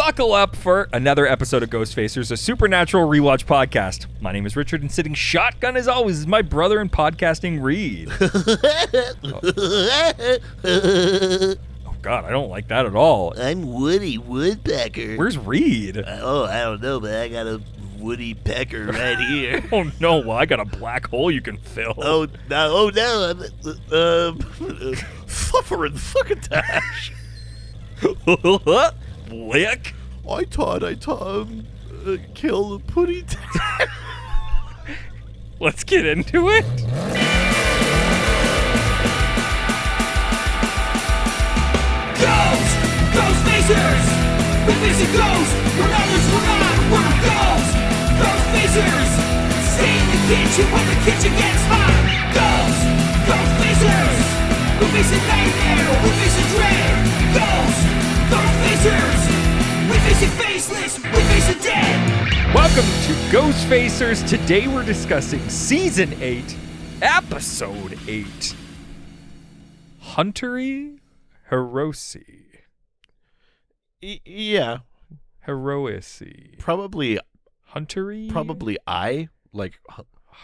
Buckle up for another episode of Ghost Facers, a supernatural rewatch podcast. My name is Richard, and sitting shotgun as always is my brother in podcasting, Reed. Oh God, I don't like that at all. I'm Woody Woodpecker. Where's Reed? I don't know, but I got a Woody Pecker right here. Oh no, well, I got a black hole you can fill. Oh no, I'm suffering succotash. Lick? I thought kill the putty tash. Let's get into it. Ghost Facers! We're facing ghosts! We're others, we're not! We're ghosts! Ghost Facers! Stay in the kitchen when the kitchen gets hot! Ghost Facers! We're facing nightmare! We're facing dread! Ghost Facers! We're facing faceless! We're facing dead! Welcome to Ghost Facers. Today we're discussing Season 8, Episode 8. Hunteri Heroici. Yeah, Heroici. probably Hunteri? I like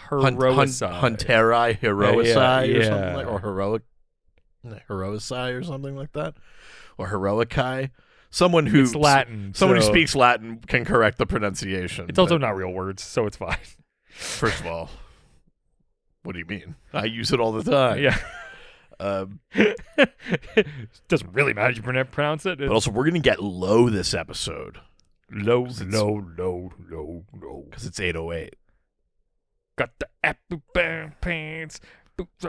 Heroici. Hunteri Heroici or Yeah. something like, or Heroici or something like that, or Heroici. Someone who It's Latin. Someone who so speaks Latin can correct the pronunciation. It's also but not real words, so it's fine. First of all, what do you mean? I use it all the time. Yeah. Doesn't really matter if you pronounce it. But also, we're gonna get low this episode Low. because it's 8:08. Got the apple bottom pants.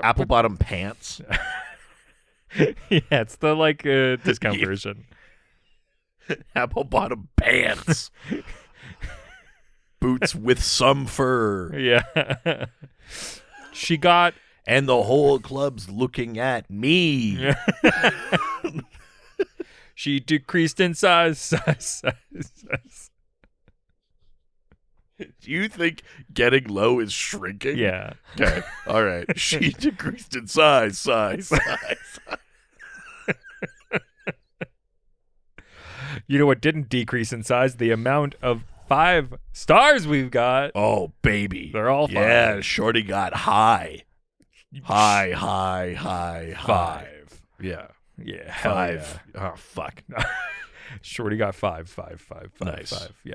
Apple bottom pants. Yeah, it's the discount Yeah. version. Apple bottom pants. Boots with some fur. Yeah. She got And the whole club's looking at me. she decreased in size. Do you think getting low is shrinking? Yeah. Okay. All right. She decreased in size. You know what didn't decrease in size? The amount of 5 stars we've got. Oh, baby. They're all 5. Yeah, Shorty got high. High. 5. Yeah. Yeah. hell 5. yeah. Oh, fuck. Shorty got 5. Nice. 5. Yeah.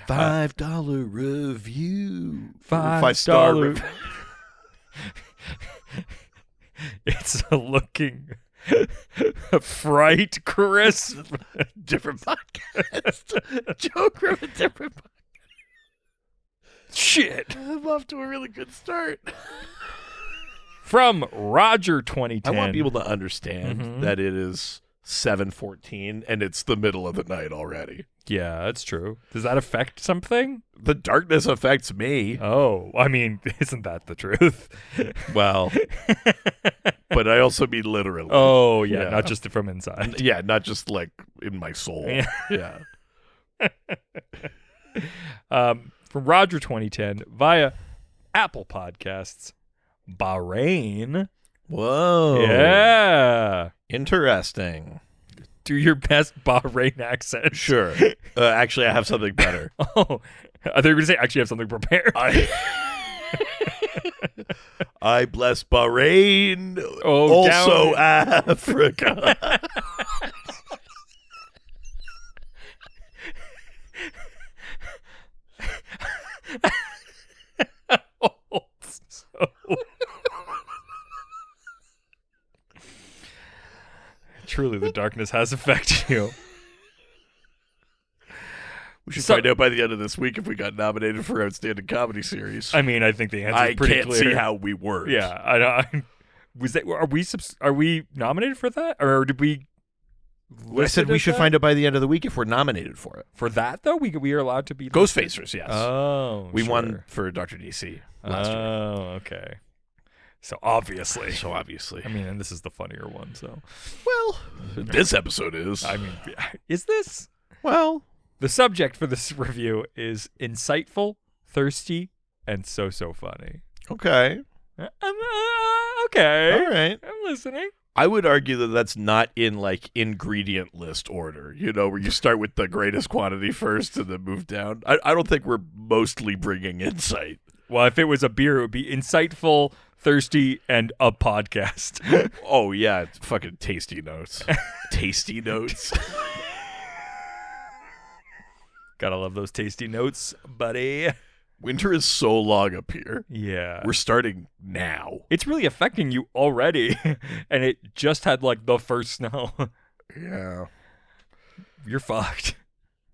$5 review. $5 review. It's a looking fright crisp. Different podcast. Joke from a different podcast. Shit. I'm off to a really good start. From Roger 2010. I want people to understand Mhm. that it is 7:14 and it's the middle of the night already. Yeah, that's true. Does that affect something? The darkness affects me. Oh, I mean, isn't that the truth? Well, but I also mean literally. Oh, yeah, Yeah. not just from inside. Yeah, not just like in my soul. Yeah. Yeah. From Roger 2010 via Apple Podcasts, Bahrain. Whoa. Yeah. Interesting. Do your best Bahrain accent. Sure. Actually, I have something better. Oh, I thought you were going to say actually have something prepared. I bless Bahrain. Oh, also down. Africa. Oh, so- Truly, the darkness has affected you. We should So- find out by the end of this week if we got nominated for Outstanding Comedy Series. I mean, I think the answer is I pretty can't clear. see how we weren't. Yeah, I was that. Are we nominated for that, or did we? I said we should find out by the end of the week if we're nominated for it. for that though. We are allowed to be Ghost Facers, yes. Oh, we sure. won for Dr. DC last year. Oh, okay. So obviously, So obviously. I mean, and this is the funnier one. So, Well, this episode is. I mean, is this? Well, The subject for this review is insightful, thirsty, and so funny. okay. Okay. All right. I'm listening. I would argue that that's not in like ingredient list order, where you start with the greatest quantity first and then move down. I don't think we're mostly bringing insight. Well, if it was a beer, it would be insightful, thirsty, and a podcast. Oh, yeah. It's fucking tasty notes. Tasty notes. Gotta love those tasty notes, buddy. Winter is so long up here. Yeah. We're starting now. It's really affecting you already. And it just had like the first snow. Yeah. You're fucked.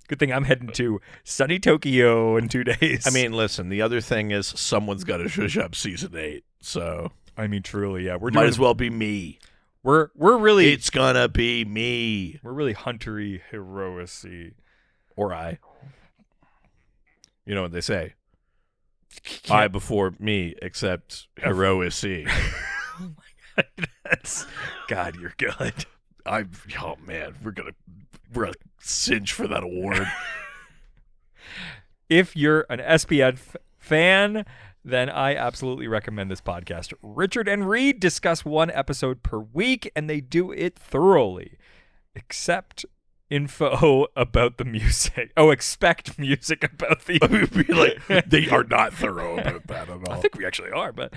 Good thing I'm heading to sunny Tokyo in 2 days. I mean, listen, the other thing is someone's got to shush up season 8. So I mean, truly, yeah. Might as well be me. We're really It's gonna be me. We're really Hunteri Heroici. Or I. You know what they say. I before me, except Heroici. Oh my god. God, you're good. Oh man, we're gonna cinch for that award. If you're an SPN fan, then I absolutely recommend this podcast. Richard and Reed discuss one episode per week, and they do it thoroughly. Except info about the music. Oh, expect music about the... They are not thorough about that at all. I think we actually are, but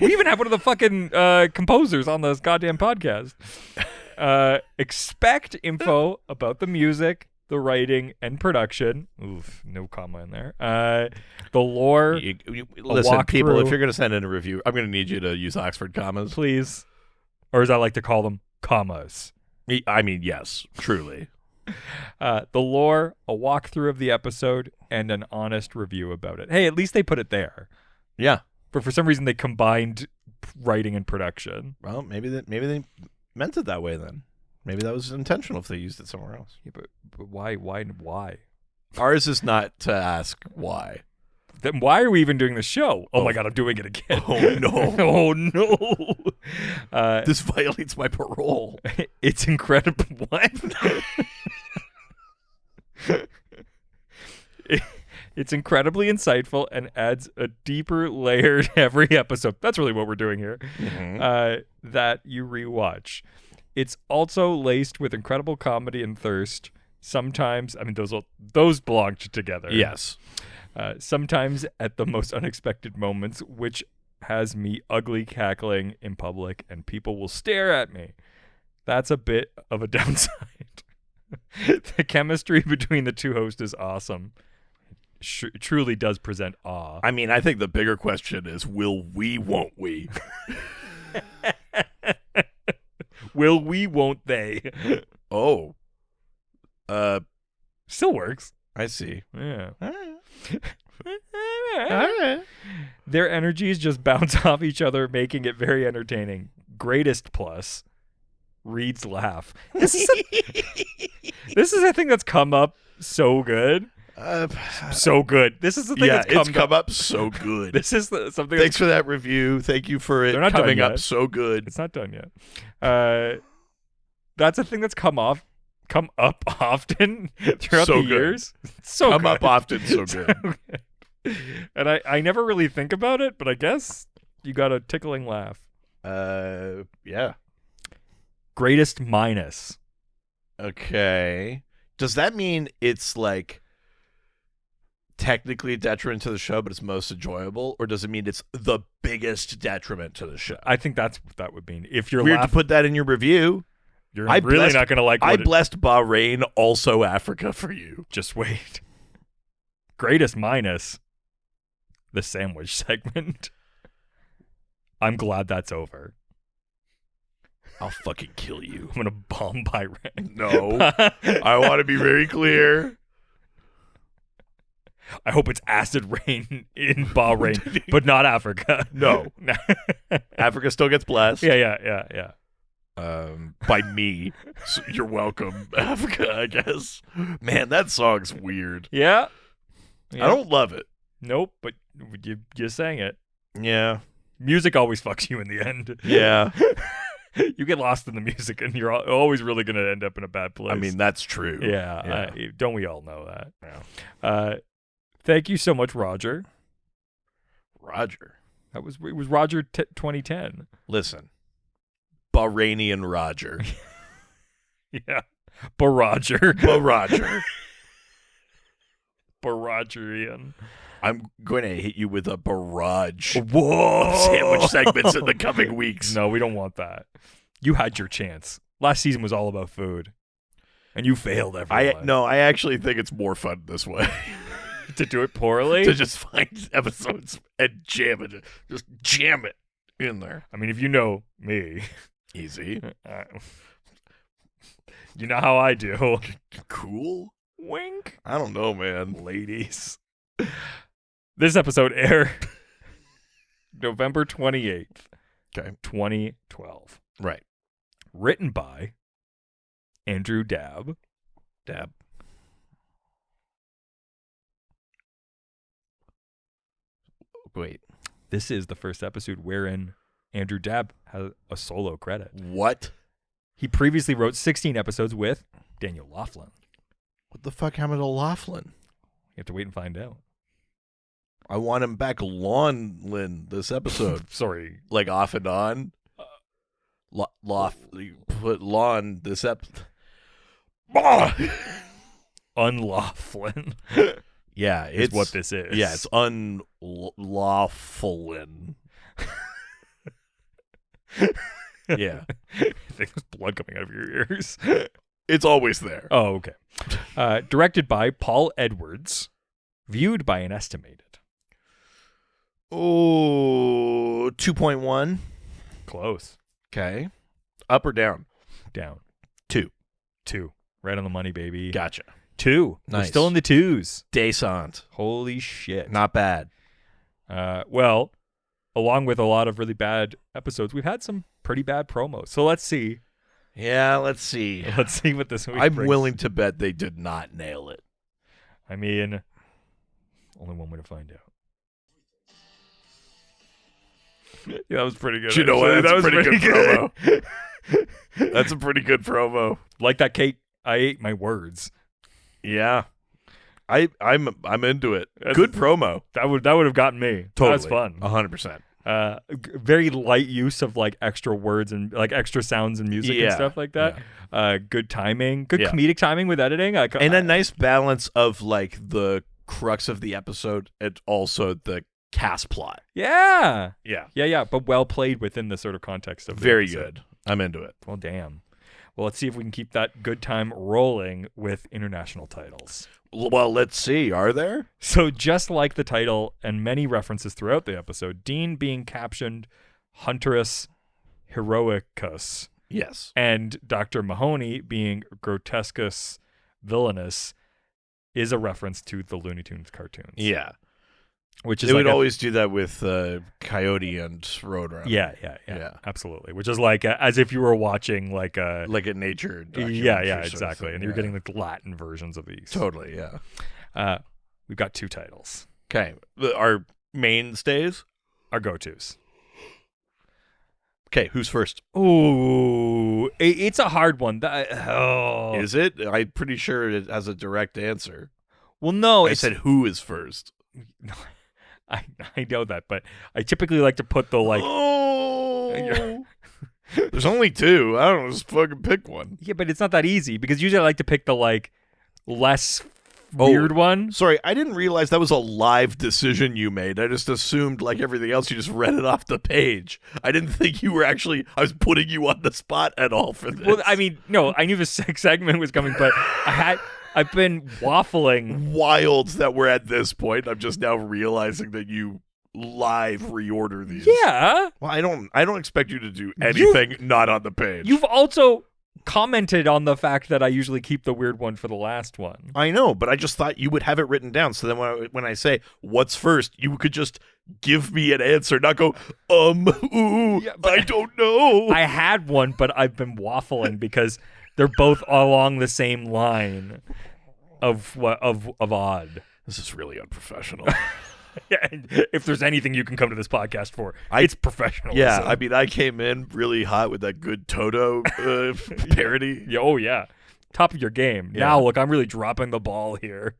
we even have one of the fucking composers on this goddamn podcast. Expect info about the music, the writing, and production. Oof, no comma in there. The lore. Listen, people, if you're going to send in a review, I'm going to need you to use Oxford commas. Please. Or as I like to call them, commas. I mean, yes, truly. The lore, a walkthrough of the episode, and an honest review about it. Hey, at least they put it there. Yeah. But for some reason, they combined writing and production. Well, maybe they meant it that way then. Maybe that was intentional if they used it somewhere else. Yeah, but why? Ours is not to ask why. Then why are we even doing the show? Oh my god, I'm doing it again. Oh no. Oh no. This violates my parole. It's incredible. What? It's incredibly insightful and adds a deeper layer to every episode. That's really what we're doing here. Mm-hmm. That you rewatch. It's also laced with incredible comedy and thirst. Sometimes, I mean, those belong together. Yes. Sometimes at the most unexpected moments, which has me ugly cackling in public, and people will stare at me. That's a bit of a downside. The chemistry between the two hosts is awesome. Truly does present awe. I mean, I think the bigger question is, will we, won't we? Will we, won't they? Oh. Still works. I see. Yeah. All right. Their energies just bounce off each other, making it very entertaining. Greatest plus, Reed's laugh. This is a thing that's come up so good. So good. This is the thing that's come up so good. This is something. Thanks for that review. Thank you for it coming up so good. It's not done yet. That's a thing that's come up often throughout the years. So come good. up often, so good. And I never really think about it, but I guess you got a tickling laugh. Yeah. Greatest minus. Okay. Does that mean it's like technically a detriment to the show, but it's most enjoyable, or does it mean it's the biggest detriment to the show? I think that's what that would mean. If you're weird to put that in your review. You're really not going to like. I blessed Bahrain, also Africa, for you. Just wait. Greatest minus. The sandwich segment. I'm glad that's over. I'll fucking kill you. I'm gonna bomb Bahrain. No, I want to be very clear. I hope it's acid rain in Bahrain, but not Africa. No. Africa still gets blessed. Yeah. By me. So you're welcome, Africa, I guess. Man, that song's weird. Yeah. I don't love it. Nope, but you sang it. Yeah. Music always fucks you in the end. Yeah. You get lost in the music, and you're always really going to end up in a bad place. I mean, that's true. Yeah. Don't we all know that? Yeah. Thank you so much, Roger. Roger. It was Roger 2010. Listen, Bahrainian Roger. Yeah. Barager. Roger. Baragerian. I'm going to hit you with a barrage Whoa. of sandwich segments in the coming weeks. No, we don't want that. You had your chance. Last season was all about food. And you failed everyone. I actually think it's more fun this way. To do it poorly? To just find episodes and jam it. Just jam it in there. I mean, if you know me, Easy. you know how I do. Cool. Wink. I don't know, man. Ladies. This episode aired November 28th, Okay. 2012. Right. Written by Andrew Dabb. Wait. This is the first episode wherein Andrew Dabb has a solo credit. What? He previously wrote 16 episodes with Daniel Laughlin. What the fuck happened to Laughlin? You have to wait and find out. I want him back Laughlin this episode. Sorry. Like off and on. Put lawn this episode. Unlaughlin. Yeah, Is what this is. Yeah, it's unlawfulin. Yeah. I think there's blood coming out of your ears. It's always there. Oh, okay. Directed by Paul Edwards. Viewed by an estimated. Oh, 2.1. Close. Okay. Up or down? Down. 2. 2. Right on the money, baby. Gotcha. 2. We're Nice. still in the 2s. Descent. Holy shit. Not bad. Well, along with a lot of really bad episodes, we've had some pretty bad promos. So let's see. Yeah, let's see. Let's see what this week I'm brings. willing to bet they did not nail it. I mean, only one way to find out. Yeah, that was pretty good. You know what? actually. That's That a was pretty good promo. That's a pretty good promo. Like that, Kate. I ate my words. Yeah. I'm into it. That's- Good promo. That would have gotten me. Totally. That was fun. 100%. Very light use of like extra words and like extra sounds and music and Yeah. stuff like that. Good timing. Good Yeah. comedic timing with editing. And a nice balance of like the crux of the episode and also the cast plot. Yeah. Yeah. Yeah. But well played within the sort of context of the Very episode. good. I'm into it. Well, damn. Well, let's see if we can keep that good time rolling with international titles. Well, let's see. Are there? So just like the title and many references throughout the episode, Dean being captioned Hunterus Heroicus Yes. and Dr. Mahoney being Grotescus Villainous is a reference to the Looney Tunes cartoons. Yeah. Which is They like would always do that with Coyote and Roadrunner. Yeah, absolutely. Which is like as if you were watching like a Like a nature documentary. yeah, sort of exactly. thing, And you're yeah. getting like Latin versions of these. Totally, yeah. We've got 2 titles. Okay. Our mainstays? Our go-tos. Okay, who's first? Ooh, it's a hard one. Is it? I'm pretty sure it has a direct answer. Well, no. I said who is first. I know that, but I typically like to put the like. Oh. There's only 2. I don't know. Just fucking pick one. Yeah, but it's not that easy because usually I like to pick the like less weird one. Sorry, I didn't realize that was a live decision you made. I just assumed, like everything else, you just read it off the page. I didn't think you were actually. I was putting you on the spot at all for this. Well, I mean, no, I knew the segment was coming, but I've been waffling. Wild that we're at this point. I'm just now realizing that you live reorder these. Yeah, Well, I don't expect you to do anything not on the page. you've also commented on the fact that I usually keep the weird one for the last one. I know, but I just thought you would have it written down. So then when I say what's first, you could just give me an answer, not go, ooh, Yeah, but I don't know. I had one, but I've been waffling because they're both along the same line of odd. This is really unprofessional. Yeah, and if there's anything you can come to this podcast for, it's professionalism. Yeah, I mean, I came in really hot with that good Toto parody. Yeah, oh yeah, top of your game. Yeah. Now look, I'm really dropping the ball here.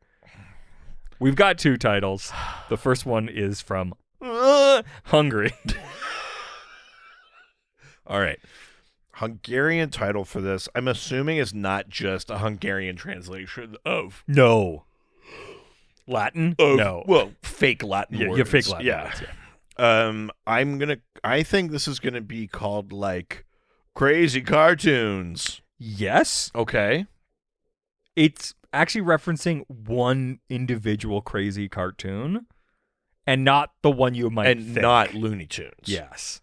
We've got 2 titles. The first one is from Hungary. All right. Hungarian title for this, I'm assuming, is not just a Hungarian translation of No. Latin? No. well, fake Latin Yeah, words. yeah, fake Latin Yeah. words, yeah. I think this is gonna be called like Crazy Cartoons. Yes. Okay. It's actually referencing one individual crazy cartoon and not the one you might And think. not Looney Tunes. Yes.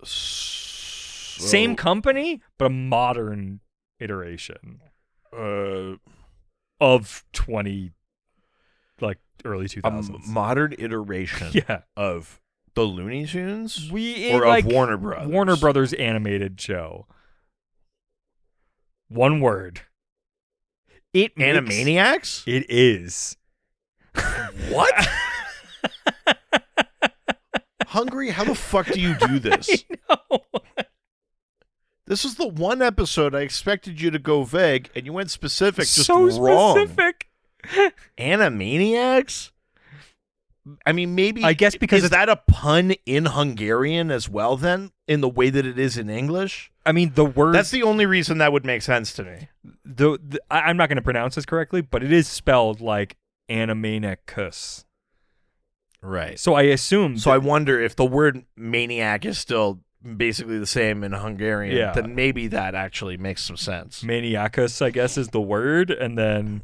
So, Same company, but a modern iteration of 20, like early a 2000s. modern iteration Yeah. of the Looney Tunes Or of Warner Brothers. Warner Brothers animated show. One word. It makes- Animaniacs? It is. What? Hungry, how the fuck do you do this? No. This is the one episode I expected you to go vague, and you went specific, just so wrong. specific. Animaniacs? I mean, maybe. I guess because is it's- that a pun in Hungarian as well? Then, in the way that it is in English, I mean, the word. that's the only reason that would make sense to me. I'm not going to pronounce this correctly, but it is spelled like Animaniacus. Right. So I assume. So I wonder if the word maniac is still basically the same in Hungarian. Yeah. Then maybe that actually makes some sense. Maniacus, I guess, is the word, and then.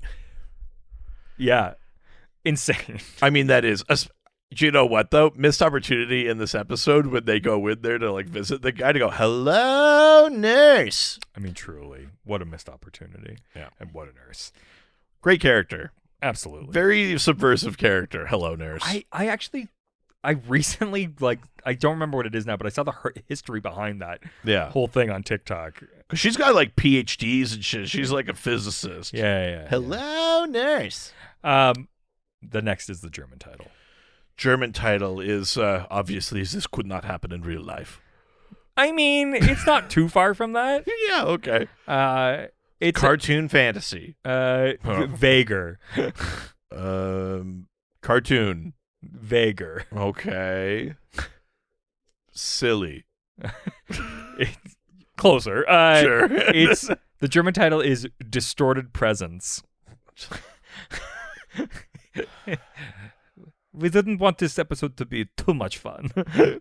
Yeah, insane. I mean, that is. Do you know what though? Missed opportunity in this episode when they go in there to like visit the guy to go, "Hello, nurse." I mean, truly, what a missed opportunity. Yeah. And what a nurse. Great character. Absolutely. Very subversive character. Hello, nurse. I recently, like, I don't remember what it is now, but I saw the history behind that Yeah. whole thing on TikTok. Because she's got like PhDs and shit. She's like a physicist. Yeah. Hello, nurse. The next is the German title. German title is obviously this could not happen in real life. I mean, it's not too far from that. Yeah, okay. It's Cartoon fantasy. vaguer. Cartoon. Vaguer. Okay. Silly. It's closer. Sure. It's the German title is Distorted Presence. We didn't want this episode to be too much fun.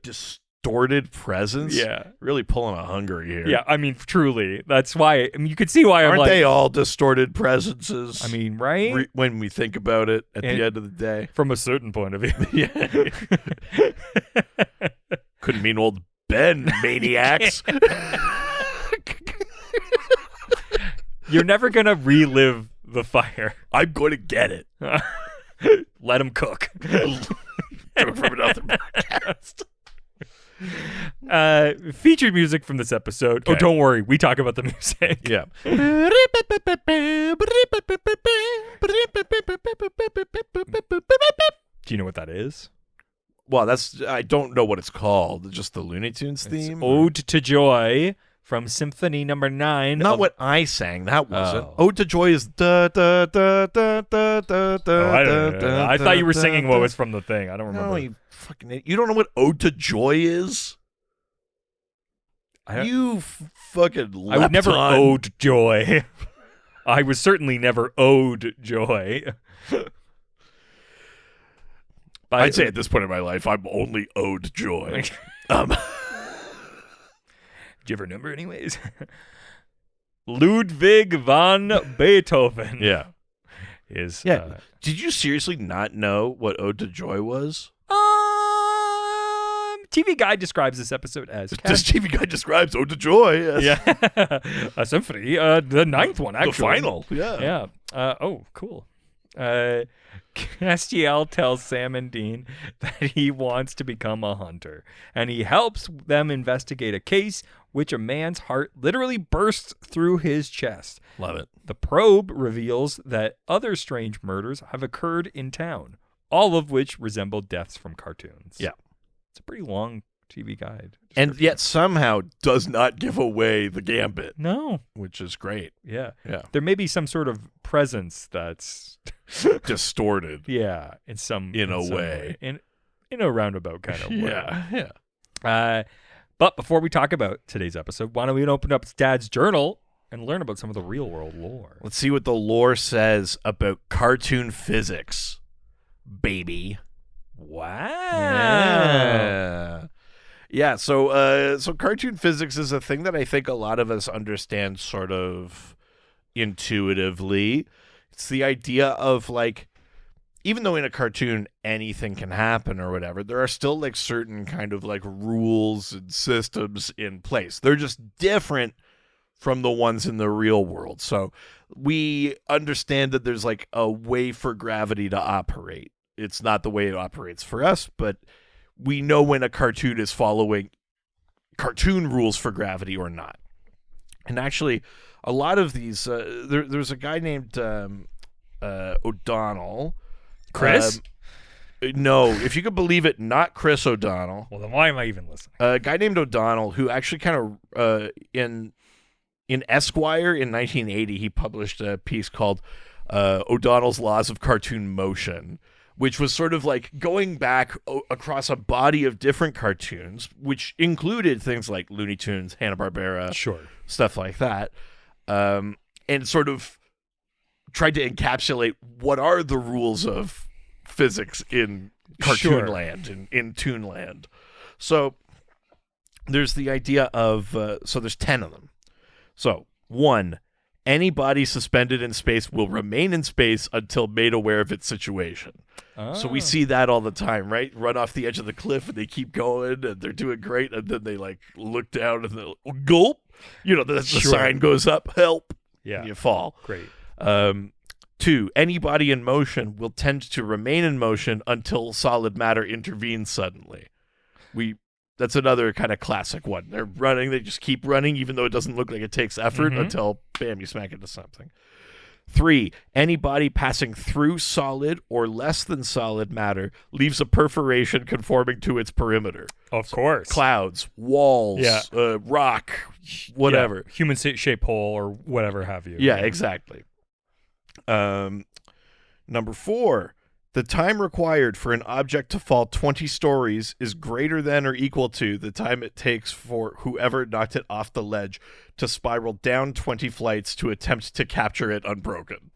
Distorted presence? Yeah. Really pulling a Hungary here. Yeah, I mean, truly. That's why. I mean, you could see why I'm Aren't like. they all distorted presences? I mean, right? When we think about it at And- the end of the day. From a certain point of view. Yeah. Couldn't mean old Ben, maniacs. You're never going to relive the fire. I'm going to get it. Let him cook. From another podcast. Featured music from this episode. Oh, Okay. don't worry. We talk about the music. Yeah. Do you know what that is? Well, I don't know what it's called. Just the Looney Tunes It's theme? Ode to Joy from Symphony Number 9. Not of- what I sang. That wasn't. Oh. Ode to Joy is da da da da da da da. Oh, I don't know. I thought you were da, singing da. what was from the thing. I don't remember. No, you fucking idiot. You don't know what Ode to Joy is? You fucking I would never lepton. ode joy. I was certainly never owed joy. I'd say at this point in my life, I'm only owed joy. Do you have her number anyways? Ludwig van Beethoven. Yeah. Is Yeah. Did you seriously not know what Ode to Joy was? TV Guide describes this episode as This TV guy describes Ode to Joy. Yes. yeah, a symphony, the ninth one actually. The final. Yeah. Yeah. Oh, cool. Castiel tells Sam and Dean that he wants to become a hunter, and he helps them investigate a case which a man's heart literally bursts through his chest. Love it. The probe reveals that other strange murders have occurred in town, all of which resemble deaths from cartoons. Yeah. It's a pretty long TV guide. And yet somehow does not give away the gambit, No. which is great. Yeah. Yeah. There may be some sort of presence that's Distorted. yeah, in In a some way. in a roundabout kind of way. Yeah. Yeah. But before we talk about today's episode, why don't we open up Dad's journal and learn about some of the real world lore? Let's see what the lore says about cartoon physics, baby. Wow. Yeah. So cartoon physics is a thing that I think a lot of us understand sort of intuitively. It's the idea of like, even though in a cartoon anything can happen or whatever, there are still like certain kind of like rules and systems in place. They're just different from the ones in the real world. So we understand that there's like a way for gravity to operate. It's not the way it operates for us, but we know when a cartoon is following cartoon rules for gravity or not. And actually, a lot of these, there's a guy named O'Donnell. Chris? No, if you could believe it, not Chris O'Donnell. Well, then why am I even listening? A guy named O'Donnell who actually kind of, in Esquire in 1980, he published a piece called O'Donnell's Laws of Cartoon Motion, which was sort of like going back across a body of different cartoons, which included things like Looney Tunes, Hanna-Barbera, Sure. stuff like that, and sort of tried to encapsulate what are the rules of physics in cartoon land, in toon land. So there's the idea of, so there's 10 of them. So 1, any body suspended in space will remain in space until made aware of its situation. Oh. So we see that all the time, right? Run off the edge of the cliff and they keep going and they're doing great. And then they like look down and they'll gulp. You know, the sign goes up, help. Yeah. And you fall. Great. 2, any body in motion will tend to remain in motion until solid matter intervenes suddenly. That's another kind of classic one. They're running, they just keep running, even though it doesn't look like it takes effort until, bam, you smack into something. 3, any body passing through solid or less than solid matter leaves a perforation conforming to its perimeter. Of course. Clouds, walls, rock, whatever. Yeah. Human shaped hole or whatever have you. Yeah, exactly. Number 4, the time required for an object to fall 20 stories is greater than or equal to the time it takes for whoever knocked it off the ledge to spiral down 20 flights to attempt to capture it unbroken.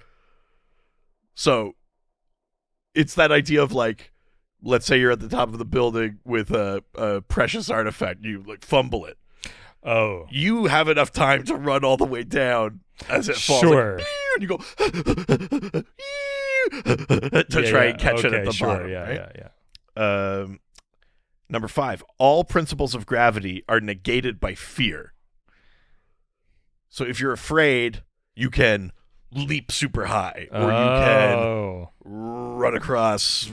So it's that idea of like, let's say you're at the top of the building with a precious artifact, you like fumble it. Oh. You have enough time to run all the way down as it falls. Sure. Like, and you go to try and catch it at the bottom. Yeah, right? yeah. Number 5, all principles of gravity are negated by fear. So if you're afraid, you can leap super high, or you can run across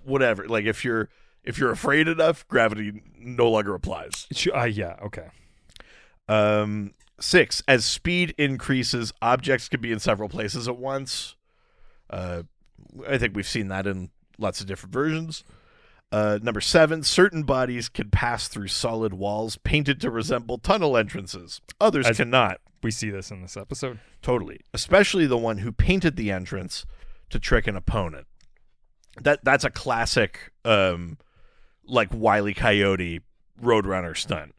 whatever. Like if you're afraid enough, gravity no longer applies. Yeah, okay. 6, as speed increases, objects can be in several places at once. I think we've seen that in lots of different versions. Number 7, certain bodies can pass through solid walls painted to resemble tunnel entrances. Others cannot. We see this in this episode. Totally. Especially the one who painted the entrance to trick an opponent. That's a classic, like Wile E. Coyote Roadrunner stunt.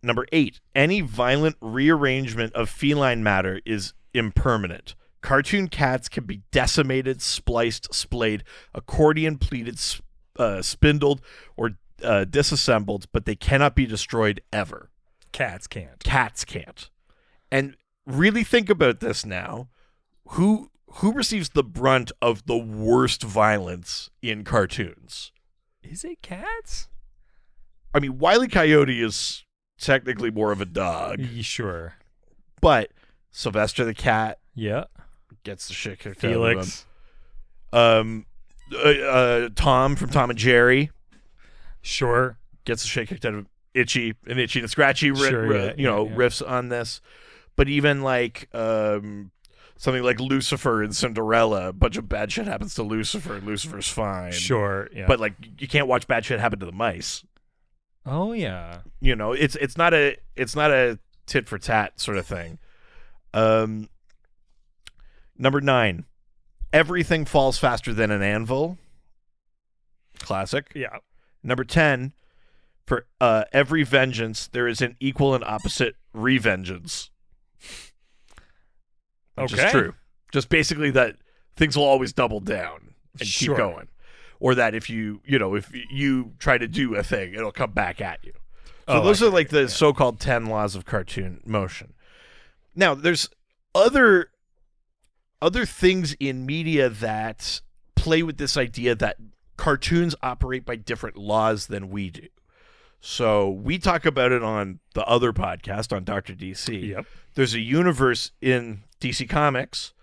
Number 8, any violent rearrangement of feline matter is impermanent. Cartoon cats can be decimated, spliced, splayed, accordion pleated, spindled, or disassembled, but they cannot be destroyed ever. Cats can't. Cats can't. And really think about this now. Who receives the brunt of the worst violence in cartoons? Is it cats? I mean, Wile E. Coyote is technically more of a dog. Sure. But Sylvester the cat gets the shit kicked Felix. out of him. Tom from Tom and Jerry. Sure. Gets the shit kicked out of him. Itchy and Scratchy Sure, riffs on this. But even like something like Lucifer in Cinderella, a bunch of bad shit happens to Lucifer and Lucifer's fine. Sure, yeah. But like you can't watch bad shit happen to the mice. Oh yeah. You know, it's not a tit for tat sort of thing. Number 9, everything falls faster than an anvil. Classic. Yeah. Number 10, for every vengeance, there is an equal and opposite revengeance. Which is true. Just basically that things will always double down and keep going. Or that if you try to do a thing, it'll come back at you. So those are like the so-called 10 laws of cartoon motion. Now, there's other things in media that play with this idea that cartoons operate by different laws than we do. So we talk about it on the other podcast on Dr. DC. Yep. There's a universe in DC Comics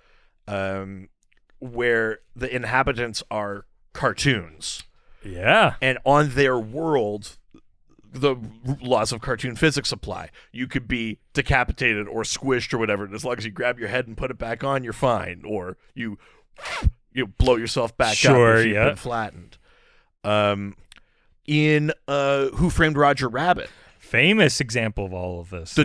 where the inhabitants are cartoons. Yeah. And on their world, the laws of cartoon physics apply. You could be decapitated or squished or whatever, and as long as you grab your head and put it back on, you're fine. Or you blow yourself back up if you've been flattened. In Who Framed Roger Rabbit, famous example of all of this. the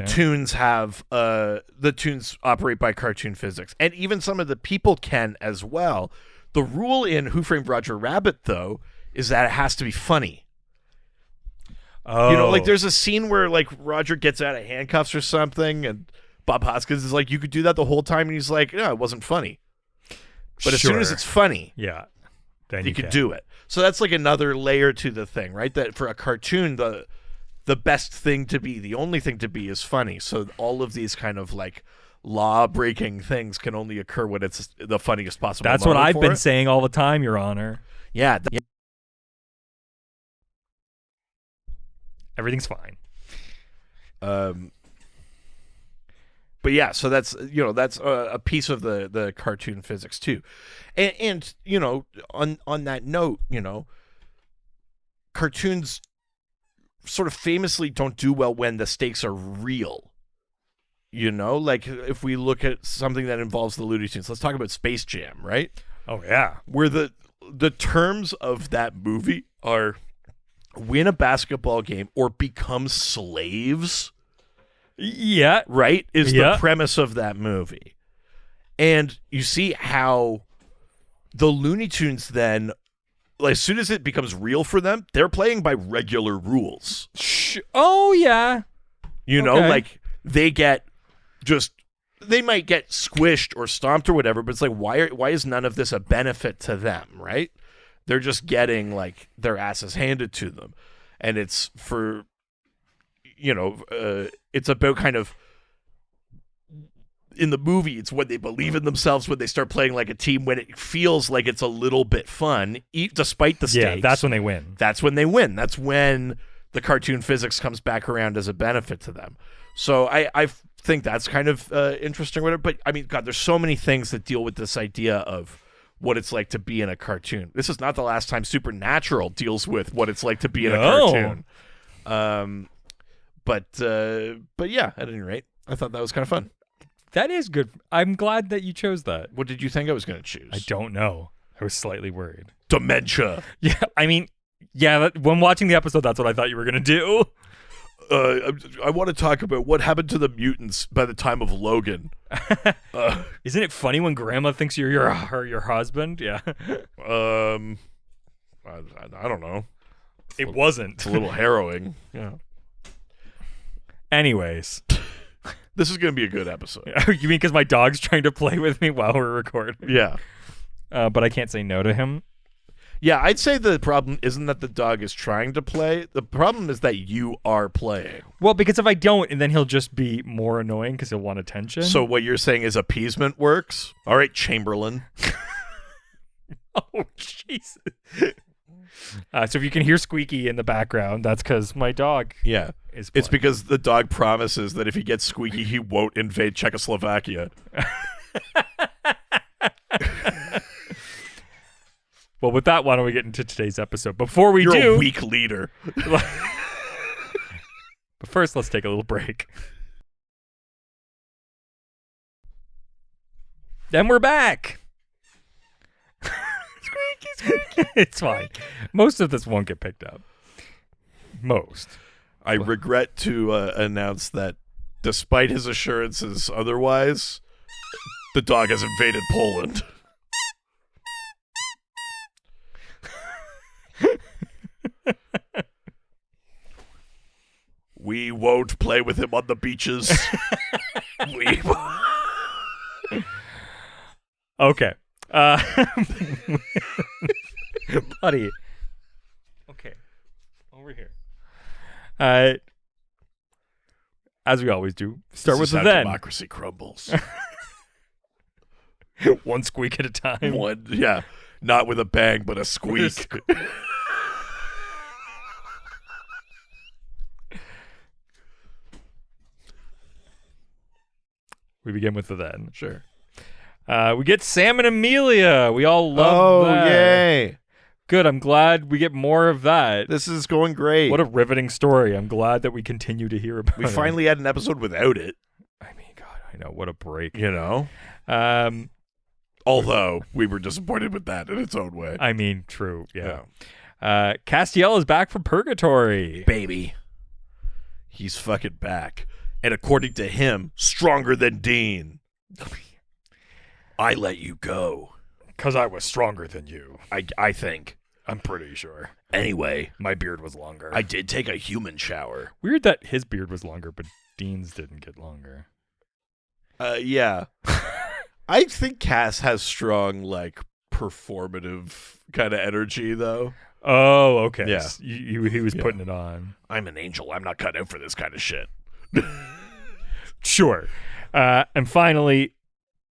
toons operate by cartoon physics, and even some of the people can as well. The rule in Who Framed Roger Rabbit, though, is that it has to be funny. Oh. Like there's a scene where like Roger gets out of handcuffs or something, and Bob Hoskins is like, "You could do that the whole time," and he's like, "No, it wasn't funny." But as soon as it's funny, then you could do it. So that's like another layer to the thing, right? That for a cartoon, the best thing to be, the only thing to be, is funny. So all of these kind of like law-breaking things can only occur when it's the funniest possible. That's what I've been saying all the time, Your Honor. Yeah. Everything's fine. But yeah, so that's a piece of the cartoon physics too, and on that note, cartoons sort of famously don't do well when the stakes are real. Like if we look at something that involves the Looney Tunes, let's talk about Space Jam, right? Oh yeah, where the terms of that movie are win a basketball game or become slaves. Yeah. Right? Is the premise of that movie. And you see how the Looney Tunes then, like, as soon as it becomes real for them, they're playing by regular rules. Oh, yeah. Like they might get squished or stomped or whatever, but it's like, why is none of this a benefit to them, right? They're just getting like their asses handed to them. And it's for, it's about kind of, in the movie, it's when they believe in themselves, when they start playing like a team, when it feels like it's a little bit fun, despite the stakes. Yeah, that's when they win. That's when they win. That's when the cartoon physics comes back around as a benefit to them. So I think that's kind of interesting. But I mean, God, there's so many things that deal with this idea of what it's like to be in a cartoon. This is not the last time Supernatural deals with what it's like to be in a cartoon. But yeah, at any rate, I thought that was kind of fun. That is good. I'm glad that you chose that. What did you think I was going to choose? I don't know. I was slightly worried. Dementia. Yeah, I mean, when watching the episode, that's what I thought you were going to do. I want to talk about what happened to the mutants by the time of Logan. Isn't it funny when Grandma thinks you're your husband? Yeah. I don't know. It wasn't. It's a little harrowing. Yeah. Anyways. This is going to be a good episode. You mean because my dog's trying to play with me while we're recording? Yeah. But I can't say no to him. Yeah, I'd say the problem isn't that the dog is trying to play. The problem is that you are playing. Well, because if I don't, and then he'll just be more annoying because he'll want attention. So what you're saying is appeasement works? All right, Chamberlain. Oh, Jesus. So if you can hear Squeaky in the background, that's because my dog is playing. It's because the dog promises that if he gets Squeaky, he won't invade Czechoslovakia. Well, with that, why don't we get into today's episode? Before we You're do... a weak leader. But first, let's take a little break. Then we're back. Squeaky. It's fine. Most of this won't get picked up. Most. I regret to announce that despite his assurances otherwise, the dog has invaded Poland. We won't play with him on the beaches. we Okay. Buddy. Okay. Over here. As we always do, start This with is the how then. democracy crumbles. One squeak at a time. One, yeah, not with a bang, but a squeak. We begin with the then. Sure. We get Sam and Amelia. We all love that. Yay! Good. I'm glad we get more of that. This is going great. What a riveting story. I'm glad that we continue to hear about it. We finally had an episode without it. I mean, God, I know. What a break. You know. Although we were disappointed with that in its own way. I mean, true. Yeah. Castiel is back from purgatory. Baby. He's fucking back. And according to him, stronger than Dean. I let you go. Because I was stronger than you. I think. I'm pretty sure. Anyway, My beard was longer. I did take a human shower. Weird that his beard was longer, but Dean's didn't get longer. Yeah. I think Cass has strong, like, performative kind of energy, though. Oh, okay. Yeah. So he was putting it on. I'm an angel. I'm not cut out for this kind of shit. Sure. And finally,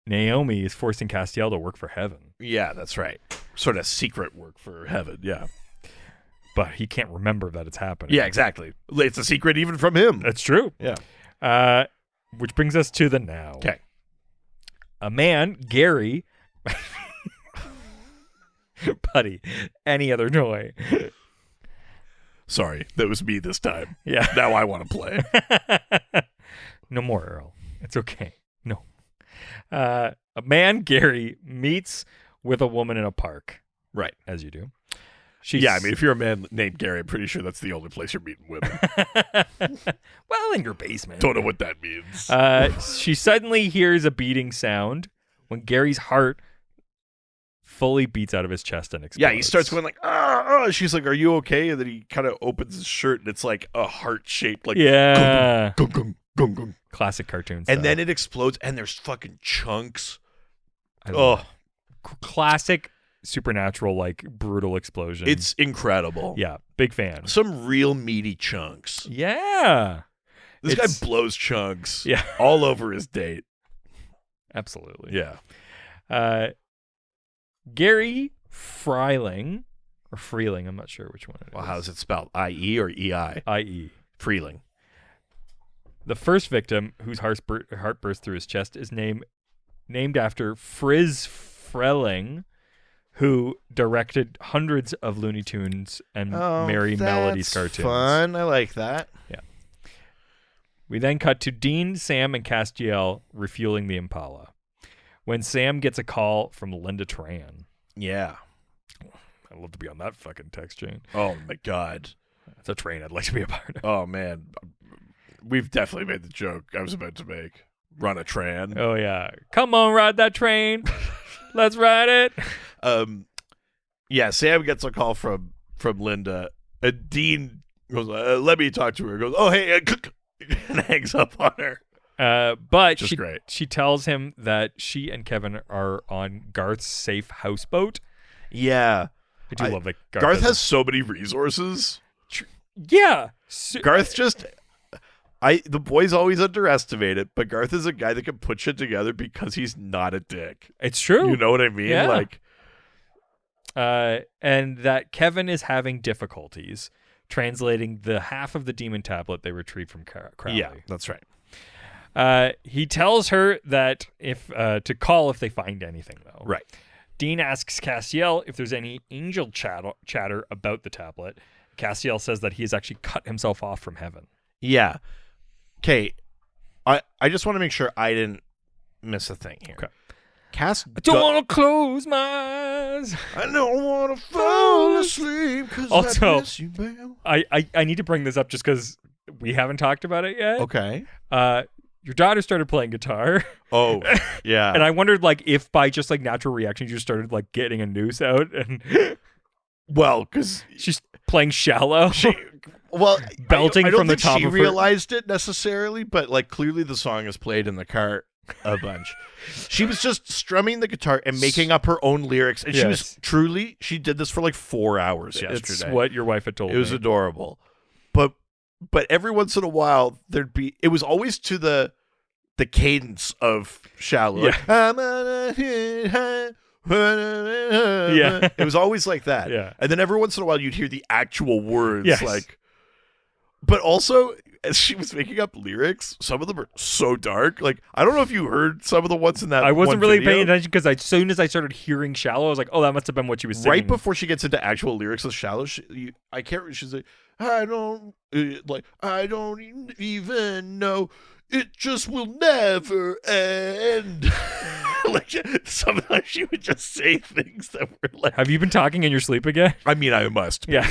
Naomi is forcing Castiel to work for Heaven. Yeah, that's right. Sort of secret work for Heaven, yeah. But he can't remember that it's happening. Yeah, exactly. It's a secret even from him. That's true. Yeah. Which brings us to the now. Okay. A man, Gary... Buddy, any other joy. Sorry, that was me this time. Yeah. Now I want to play. No more, Earl. It's okay. No. A man, Gary, meets with a woman in a park, Right. as you do. Yeah, I mean, if you're a man named Gary, I'm pretty sure that's the only place you're meeting women. well, in your basement. Don't know what that means. She suddenly hears a beating sound when Gary's heart fully beats out of his chest and explodes. Yeah, he starts going like, she's like, are you okay? And then he kind of opens his shirt and it's like a heart-shaped, like, yeah. gung, gung, gung, gung. Classic cartoons. And then it explodes and there's fucking chunks. Classic supernatural, like, brutal explosion. It's incredible. Yeah, big fan. Some real meaty chunks. Yeah. This guy blows chunks Yeah. all over his date. Absolutely. Yeah. Gary Freeling, or Freeling, I'm not sure which one it is. Well, how's it spelled? I-E or E-I? I.E. Freeling. The first victim, whose heart burst through his chest, is named after Friz Freleng, who directed hundreds of Looney Tunes and Merry Melodies cartoons. Fun. I like that. Yeah. We then cut to Dean, Sam, and Castiel refueling the Impala, when Sam gets a call from Linda Tran. Yeah. I'd love to be on that fucking text chain. Oh, my God. That's a train I'd like to be a part of. Oh, man. We've definitely made the joke I was about to make. Run a Tran. Oh, yeah. Come on, ride that train. Let's ride it. Yeah, Sam gets a call from Linda. And Dean goes, let me talk to her. Goes, oh, hey, and hangs up on her. But Just great. She tells him that she and Kevin are on Garth's safe houseboat. Yeah. I do love that Garth has so many resources. Yeah. Garth just... the boys always underestimate it, but Garth is a guy that can put shit together because he's not a dick. It's true. You know what I mean? Yeah. Like, and that Kevin is having difficulties translating the half of the demon tablet they retrieved from Crowley. yeah, that's right. He tells her that if to call if they find anything, though. Right. Dean asks Castiel if there's any angel chatter about the tablet. Castiel says that he has actually cut himself off from heaven. Yeah. Okay. I just want to make sure I didn't miss a thing here. Okay. Cass, I don't want to close my eyes. I don't want to fall asleep because Also, I miss you, babe. I need to bring this up just because we haven't talked about it yet. Okay. Your daughter started playing guitar. Oh, yeah. And I wondered, like, if by just, like, natural reaction you just started, like, getting a noose out and... Well, because She's playing shallow. Belting I don't from the think top she of her- realized it necessarily, but like clearly the song is played in the car a bunch. She was just strumming the guitar and making up her own lyrics, and she did this for like 4 hours yesterday. It's what your wife had told me. It was adorable, but every once in a while it was always to the cadence of Shallow. Yeah. Yeah, it was always like that. Yeah. And then every once in a while you'd hear the actual words. Yes. Like, but also as she was making up lyrics, some of them are so dark. Like, I don't know if you heard some of the ones in that. I wasn't one really video. paying attention because as soon as I started hearing Shallow, I was like, oh, that must have been what she was singing. Right before she gets into actual lyrics of Shallow, I can't. She's like, I don't even know. It just will never end. Like, sometimes she would just say things that were like. Have you been talking in your sleep again? I mean, I must. Be. Yeah.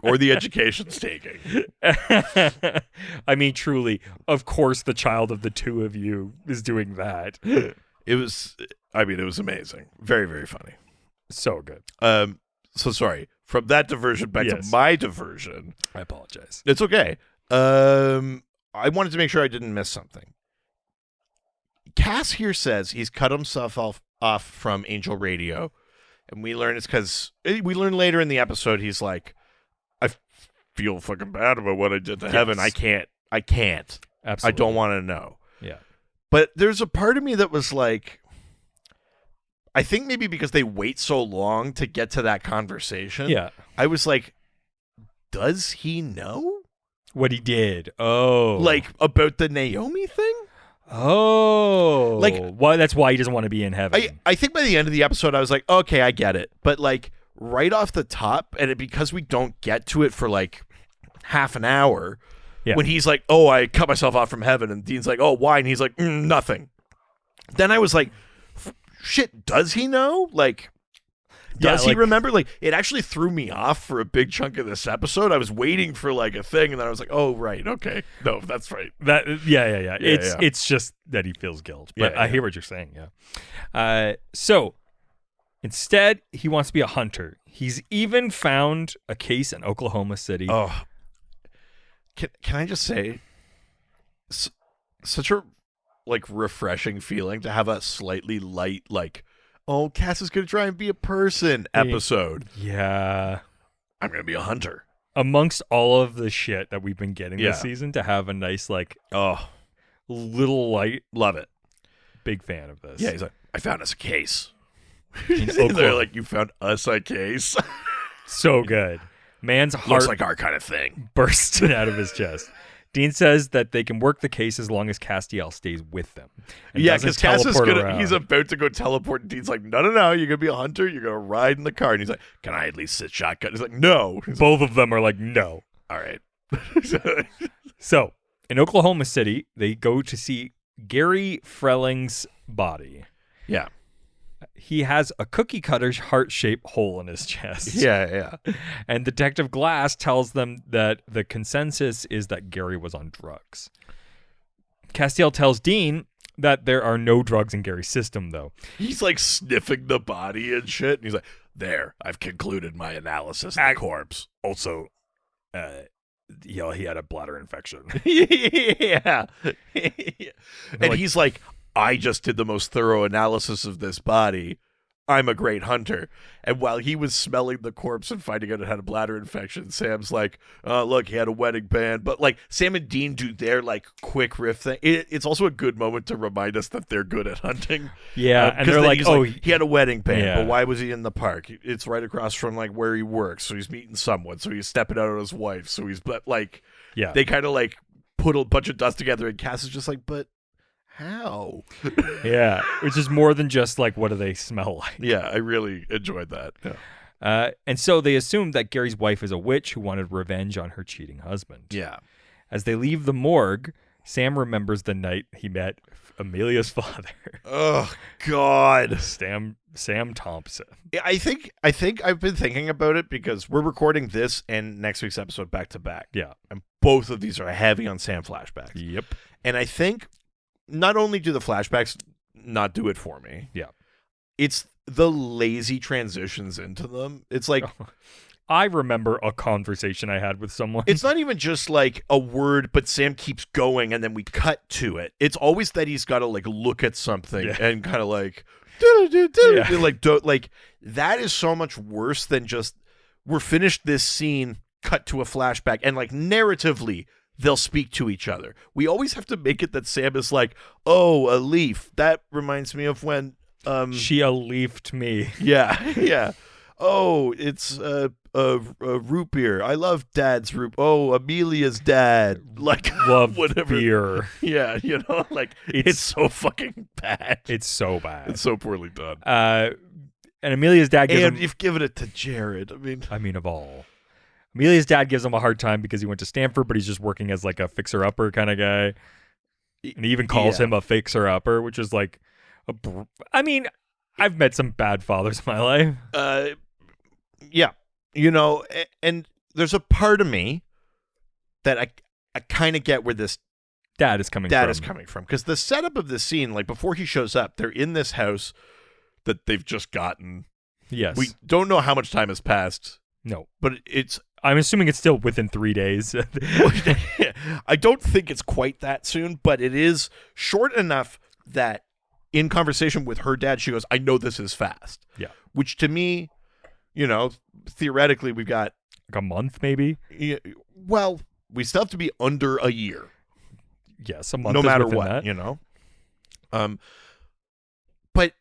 Or the education's taking. I mean, truly, of course, the child of the two of you is doing that. It was amazing. Very, very funny. So good. So sorry. From that diversion back to my diversion. I apologize. It's okay. I wanted to make sure I didn't miss something. Cass here says he's cut himself off from Angel Radio, and we learn it's because we learn later in the episode he's like, I feel fucking bad about what I did to heaven. I can't. Absolutely. I don't want to know. Yeah. But there's a part of me that was like, I think maybe because they wait so long to get to that conversation. Yeah. I was like, does he know? What he did. Oh. Like, about the Naomi thing? Oh. Like, well, that's why he doesn't want to be in heaven. I think by the end of the episode, I was like, okay, I get it. But like right off the top, and because we don't get to it for like half an hour, when he's like, oh, I cut myself off from heaven, and Dean's like, oh, why? And he's like, nothing. Then I was like, shit, does he know? Like, does he remember? Like, it actually threw me off for a big chunk of this episode. I was waiting for like a thing, and then I was like, oh, right, okay. No, that's right. Yeah. It's just that he feels guilt. But I hear what you're saying, yeah. So instead, he wants to be a hunter. He's even found a case in Oklahoma City. Oh. Can I just say, such a like refreshing feeling to have a slightly light, like, oh, Cass is going to try and be a person episode. Yeah. I'm going to be a hunter. Amongst all of the shit that we've been getting this season, to have a nice, like, little light. Love it. Big fan of this. Yeah, he's like, I found us a case. Oklahoma. They're like, you found us a case? So good. Man's heart looks like our kind of thing. bursting out of his chest. Dean says that they can work the case as long as Castiel stays with them. Yeah, because Cass is he's about to go teleport, and Dean's like, no, you're gonna be a hunter, you're gonna ride in the car. And he's like, can I at least sit shotgun? He's like, no. Both of them are like, no. All right. So in Oklahoma City, they go to see Gary Frelling's body. Yeah. He has a cookie cutter's heart-shaped hole in his chest. Yeah. And Detective Glass tells them that the consensus is that Gary was on drugs. Castiel tells Dean that there are no drugs in Gary's system, though. He's like sniffing the body and shit. And he's like, there, I've concluded my analysis of the corpse. Also, he had a bladder infection. Yeah. And he's like, I just did the most thorough analysis of this body. I'm a great hunter. And while he was smelling the corpse and finding out it had a bladder infection, Sam's like, look, he had a wedding band. But like Sam and Dean do their like quick riff thing. It's also a good moment to remind us that they're good at hunting. Yeah. And they're like, oh, he had a wedding band, but why was he in the park? It's right across from like where he works. So he's meeting someone. So he's stepping out on his wife. So he's like, they kind of like put a bunch of dust together, and Cass is just like, but how? Yeah, which is more than just like, what do they smell like? Yeah, I really enjoyed that. Yeah. And so they assumed that Gary's wife is a witch who wanted revenge on her cheating husband. Yeah. As they leave the morgue, Sam remembers the night he met Amelia's father. Oh God, Sam Thompson. I think I've been thinking about it because we're recording this and next week's episode back to back. Yeah, and both of these are heavy on Sam flashbacks. Yep. And I think not only do the flashbacks not do it for me, yeah, it's the lazy transitions into them. It's like I remember a conversation I had with someone. it's not even just like a word, but Sam keeps going and then we cut to it. It's always that he's got to like look at something and kind of like, like that is so much worse than just we're finished this scene, cut to a flashback, and like narratively they'll speak to each other. We always have to make it that Sam is like, oh, a leaf. That reminds me of when she a leafed me. Yeah. Oh, it's a root beer. I love Dad's root. Oh, Amelia's dad. Like Love whatever. beer. Yeah, like it's so fucking bad. It's so bad. It's so poorly done. And Amelia's dad gives And him, you've given it to Jared. I mean, of all. Amelia's dad gives him a hard time because he went to Stanford, but he's just working as like a fixer-upper kind of guy. And he even calls him a fixer-upper, which is like, I've met some bad fathers in my life. Yeah. And there's a part of me that I kind of get where this Dad is coming from. Because the setup of this scene, like before he shows up, they're in this house that they've just gotten. Yes. We don't know how much time has passed. No. But I'm assuming it's still within 3 days. I don't think it's quite that soon, but it is short enough that in conversation with her dad, she goes, I know this is fast. Yeah. Which to me, theoretically we've got like a month maybe. Well, we still have to be under a year. Yes, a month. No is matter within what, that. But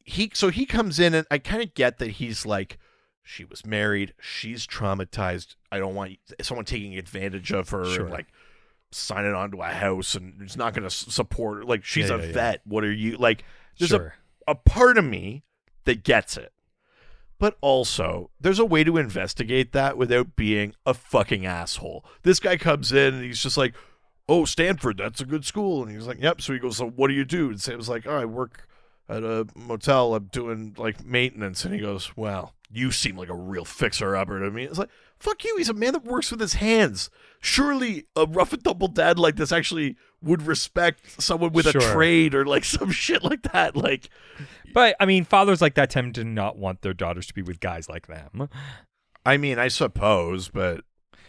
he comes in and I kind of get that he's like, she was married, she's traumatized. I don't want someone taking advantage of her and like signing onto a house and it's not going to support her. Like she's a vet. What are you like? There's a part of me that gets it. But also, there's a way to investigate that without being a fucking asshole. This guy comes in and he's just like, oh, Stanford, that's a good school. And he's like, yep. So he goes, so what do you do? And Sam's like, oh, I work at a motel. I'm doing like maintenance. And he goes, well, you seem like a real fixer-upper to me. It's like, fuck you. He's a man that works with his hands. Surely a rough and tumble dad like this actually would respect someone with a trade or like some shit like that. Like, but I mean, fathers like that tend to not want their daughters to be with guys like them. I mean, I suppose, but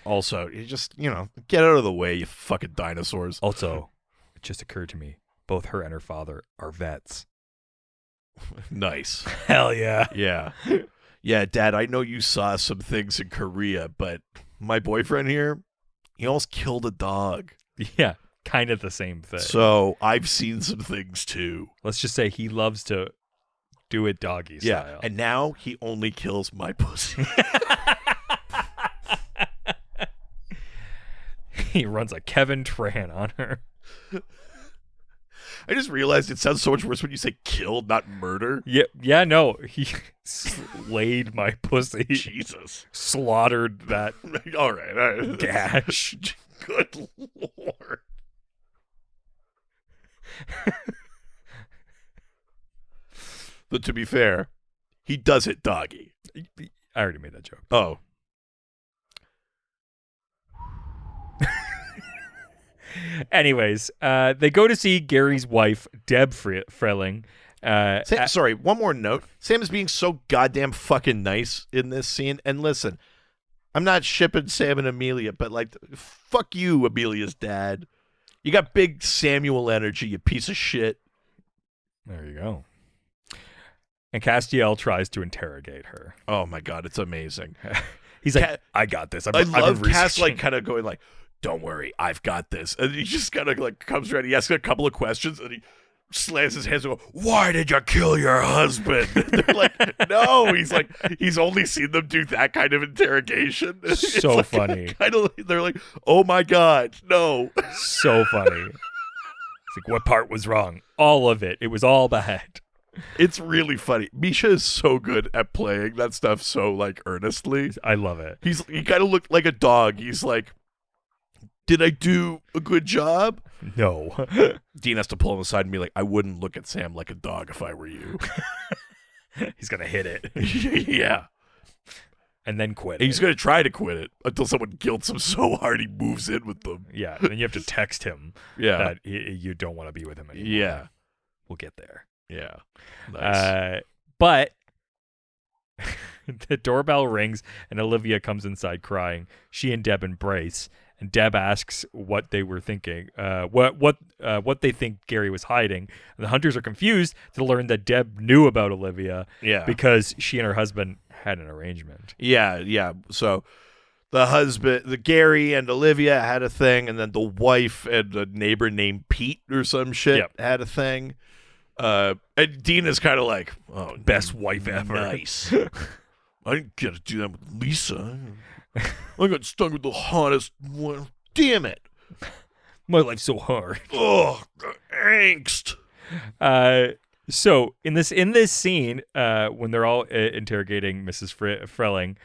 also, you just, get out of the way, you fucking dinosaurs. Also, it just occurred to me, both her and her father are vets. Nice. Hell yeah. Yeah. Yeah, Dad, I know you saw some things in Korea, but my boyfriend here, he almost killed a dog. Yeah, kind of the same thing. So I've seen some things too. Let's just say he loves to do it doggy style. Yeah, and now he only kills my pussy. He runs a Kevin Tran on her. I just realized it sounds so much worse when you say kill, not murder. Yeah, no. He slayed my pussy. Jesus. Slaughtered that all right. gash. Good Lord. But to be fair, he does it doggy. I already made that joke. Oh. Anyways, they go to see Gary's wife, Deb Freling. Sorry, one more note. Sam is being so goddamn fucking nice in this scene. And listen, I'm not shipping Sam and Amelia, but like, fuck you, Amelia's dad. You got big Samuel energy, you piece of shit. There you go. And Castiel tries to interrogate her. Oh my God, it's amazing. He's like, I got this. I love Cass like kind of going like, don't worry, I've got this. And he just kind of like comes around, he asks a couple of questions, and he slams his hands and goes, why did you kill your husband? They're like, no. He's like, he's only seen them do that kind of interrogation. So like, funny. They're like, oh my God, no. So funny. It's like, what part was wrong? All of it. It was all bad. It's really funny. Misha is so good at playing that stuff so like earnestly. I love it. He kind of looked like a dog. He's like, did I do a good job? No. Dean has to pull him aside and be like, I wouldn't look at Sam like a dog if I were you. He's going to hit it. Yeah. And then quit. He's going to try to quit it until someone guilts him so hard he moves in with them. Yeah. And then you have to text him that you don't want to be with him anymore. Yeah. We'll get there. Yeah. Nice. But The doorbell rings and Olivia comes inside crying. She and Deb embrace, and Deb asks what they were thinking, what they think Gary was hiding. And the hunters are confused to learn that Deb knew about Olivia, because she and her husband had an arrangement. Yeah. So the Gary and Olivia had a thing, and then the wife and a neighbor named Pete or some shit had a thing. And Dean is kind of like, oh, best wife ever. Nice. I didn't get to do that with Lisa. I got stung with the hottest one. Damn it. My life's so hard. Oh, angst. So in this scene, when they're all interrogating Mrs. Frelling,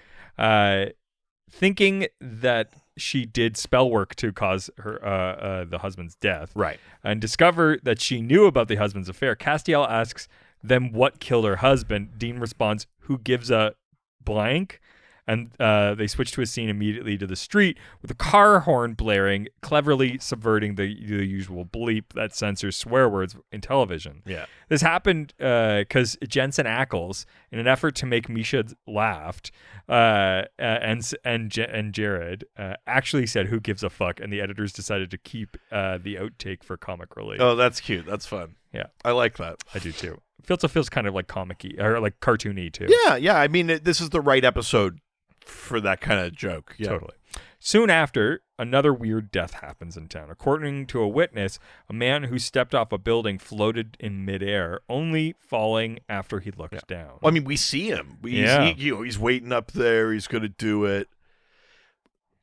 thinking that she did spell work to cause her the husband's death, right, and discover that she knew about the husband's affair, Castiel asks them what killed her husband. Dean responds, "Who gives a blank?" And they switch to a scene immediately to the street with a car horn blaring, cleverly subverting the usual bleep that censors swear words in television. Yeah. This happened because Jensen Ackles, in an effort to make Misha laugh, and Jared actually said, "Who gives a fuck?" And the editors decided to keep the outtake for comic relief. Oh, that's cute. That's fun. Yeah. I like that. I do too. Feels kind of like comic-y, or like cartoony too. Yeah. I mean, this is the right episode for that kind of joke. Yeah. Totally. Soon after, another weird death happens in town. According to a witness, a man who stepped off a building floated in midair, only falling after he looked down. Well, I mean, we see him. He's waiting up there. He's going to do it.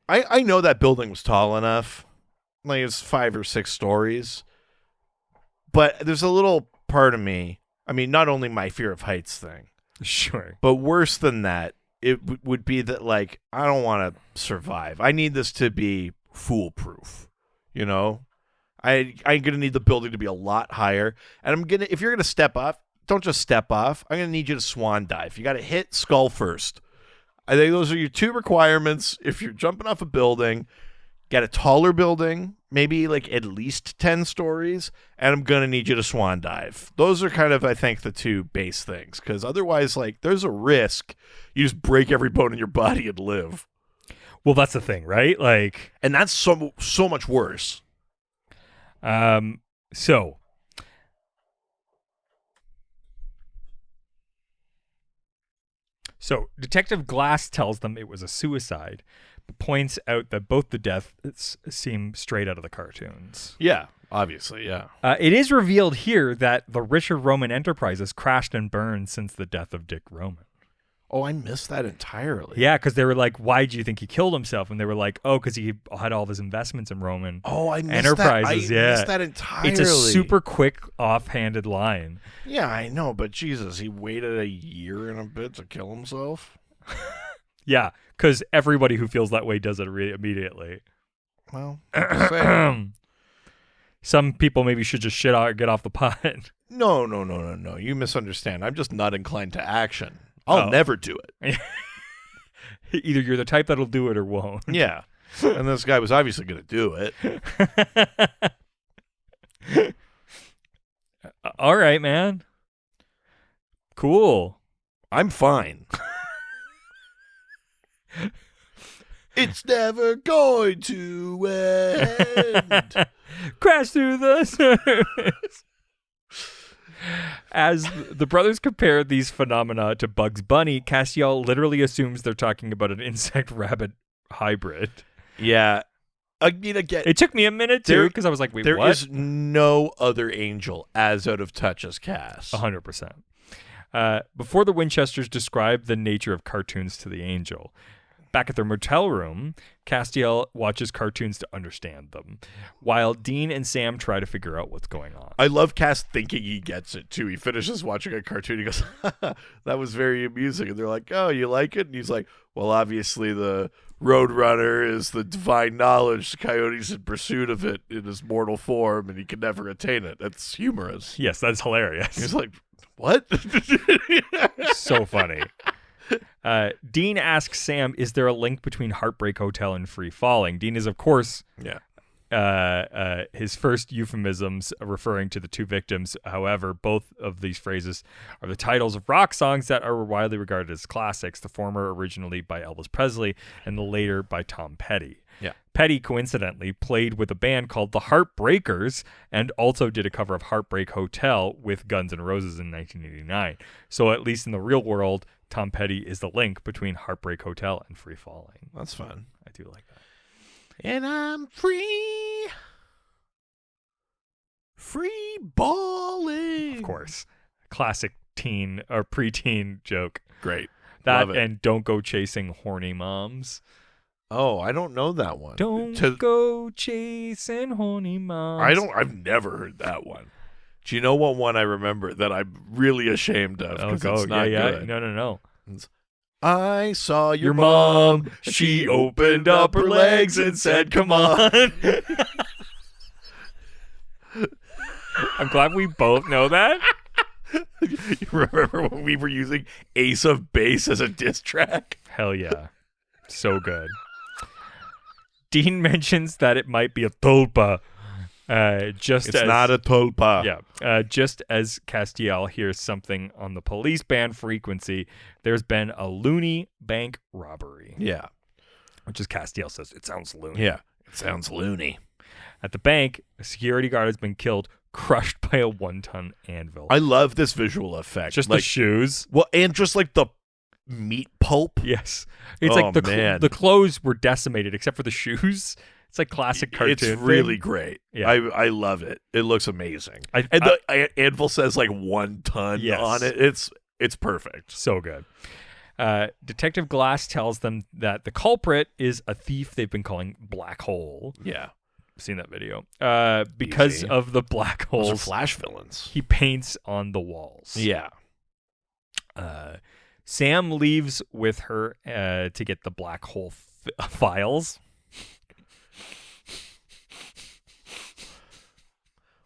I know that building was tall enough. Like, it's 5 or 6 stories. But there's a little part of me, I mean, not only my fear of heights thing. Sure. But worse than that, it would be that, like, I don't want to survive. I need this to be foolproof, you know? I'm going to need the building to be a lot higher. And if you're going to step off, don't just step off. I'm going to need you to swan dive. You got to hit skull first. I think those are your 2 requirements. If you're jumping off a building, get a taller building, maybe like at least 10 stories, and I'm going to need you to swan dive. Those are kind of, I think, the 2 base things, because otherwise, like, there's a risk you just break every bone in your body and live. Well, that's the thing, right? Like, and that's so much worse. So Detective Glass tells them it was a suicide, but points out that both the deaths seem straight out of the cartoons. Yeah, obviously, yeah. It is revealed here that the Richard Roman Enterprises crashed and burned since the death of Dick Roman. Oh, I missed that entirely. Yeah, because they were like, why do you think he killed himself? And they were like, oh, because he had all of his investments in Roman Enterprises. I missed that entirely. It's a super quick, offhanded line. Yeah, I know, but Jesus, he waited a year and a bit to kill himself? Yeah, because everybody who feels that way does it immediately. Well, some people maybe should just get off the pot. No. You misunderstand. I'm just not inclined to action. I'll never do it. Either you're the type that'll do it or won't. Yeah. And this guy was obviously going to do it. All right, man. Cool. I'm fine. It's never going to end. Crash through the surface. As the brothers compare these phenomena to Bugs Bunny, Castiel literally assumes they're talking about an insect-rabbit hybrid. Yeah. I mean, again, it took me a minute, too, because I was like, wait, what? There is no other angel as out of touch as Cass. 100%. Before the Winchesters describe the nature of cartoons to the angel, back at their motel room, Castiel watches cartoons to understand them, while Dean and Sam try to figure out what's going on. I love Cass thinking he gets it, too. He finishes watching a cartoon. He goes, that was very amusing. And they're like, oh, you like it? And he's like, well, obviously the Roadrunner is the divine knowledge. The coyote's in pursuit of it in his mortal form, and he can never attain it. That's humorous. Yes, that's hilarious. He's like, what? So funny. Dean asks Sam, is there a link between Heartbreak Hotel and Free Falling? Dean is, of course, his first euphemisms referring to the two victims. However, both of these phrases are the titles of rock songs that are widely regarded as classics, the former originally by Elvis Presley and the later by Tom Petty. Yeah. Petty, coincidentally, played with a band called the Heartbreakers and also did a cover of Heartbreak Hotel with Guns N' Roses in 1989. So at least in the real world, Tom Petty is the link between Heartbreak Hotel and Free Falling. That's fun. I do like that. And I'm free. Free balling. Of course. Classic teen or preteen joke. Great. That Love it. and don't go chasing horny moms. Oh, I don't know that one. Don't go chasing horny moms. I've never heard that one. Do you know what one I remember that I'm really ashamed of? Oh, 'Cause go. it's not yeah. good. No. I saw your mom. mom. She opened up her legs and said, "Come on." I'm glad we both know that. You remember when we were using Ace of Base as a diss track? Hell yeah. So good. Dean mentions that it might be a tulpa. It's not a tulpa. Yeah. Just as Castiel hears something on the police band frequency, there's been a loony bank robbery. Yeah. Which is Castiel says, it sounds loony. Yeah. It sounds loony. At the bank, a security guard has been killed, crushed by a 1-ton anvil. I love this visual effect. Just like, the shoes. Well, and just like the meat pulp. Yes. It's Oh, like the man. the clothes were decimated except for the shoes. It's like classic cartoon. It's really thing. great. Yeah. I love it. It looks amazing. And the anvil says like 1 ton Yes. on it. It's perfect. So good. Detective Glass tells them that the culprit is a thief they've been calling Black Hole. Yeah. I've seen that video. Because Easy. of the black Those are holes Flash villains. he paints on the walls. Yeah. Sam leaves with her to get the black hole files.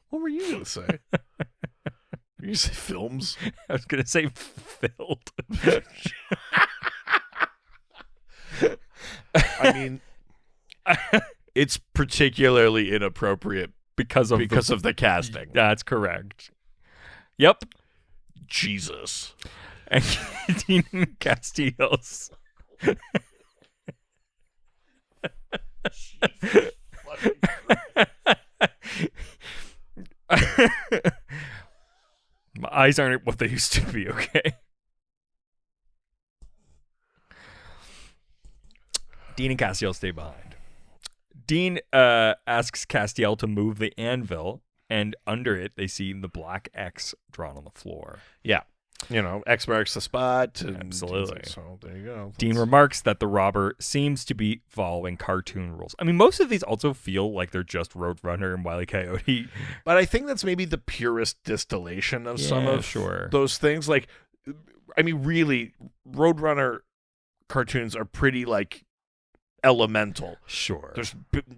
What were you gonna say? You say films? I was going to say filled. I mean, it's particularly inappropriate because of the casting. That's correct. Yep. Jesus. And Dean Castiel's. My eyes aren't what they used to be, okay? Dean and Castiel stay behind. Dean asks Castiel to move the anvil, and under it, they see the black X drawn on the floor. Yeah. X marks the spot. And Absolutely. So there you go. Dean remarks that the robber seems to be following cartoon rules. I mean, most of these also feel like they're just Roadrunner and Wile E. Coyote. But I think that's maybe the purest distillation of some of sure. those things. Like, I mean, really, Roadrunner cartoons are pretty, like, elemental. Sure. There's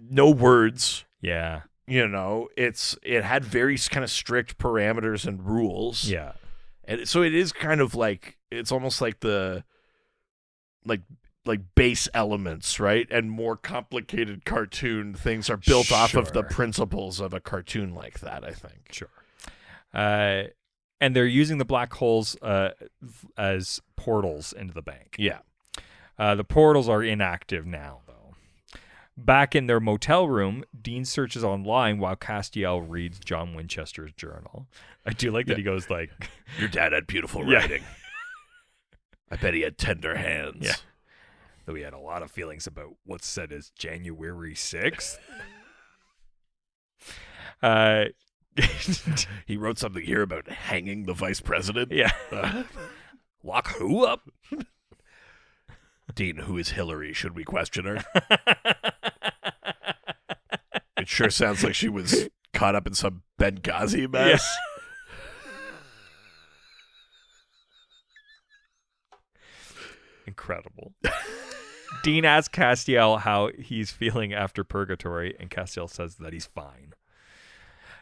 no words. Yeah. It had very kind of strict parameters and rules. Yeah. And so it is kind of like, it's almost like the like base elements, right? And more complicated cartoon things are built off of the Sure. principles of a cartoon like that, I think. Sure. And they're using the black holes as portals into the bank. Yeah. The portals are inactive now, though. Back in their motel room, Dean searches online while Castiel reads John Winchester's journal. I do like that he goes like... Your dad had beautiful Yeah. writing. I bet he had tender hands. Yeah. Though he had a lot of feelings about what's said as January 6th. He wrote something here about hanging the vice president. Yeah. Lock who up? Dean, who is Hillary? Should we question her? It sure sounds like she was caught up in some Benghazi mess. Incredible. Dean asks Castiel how he's feeling after purgatory, and Castiel says that he's fine.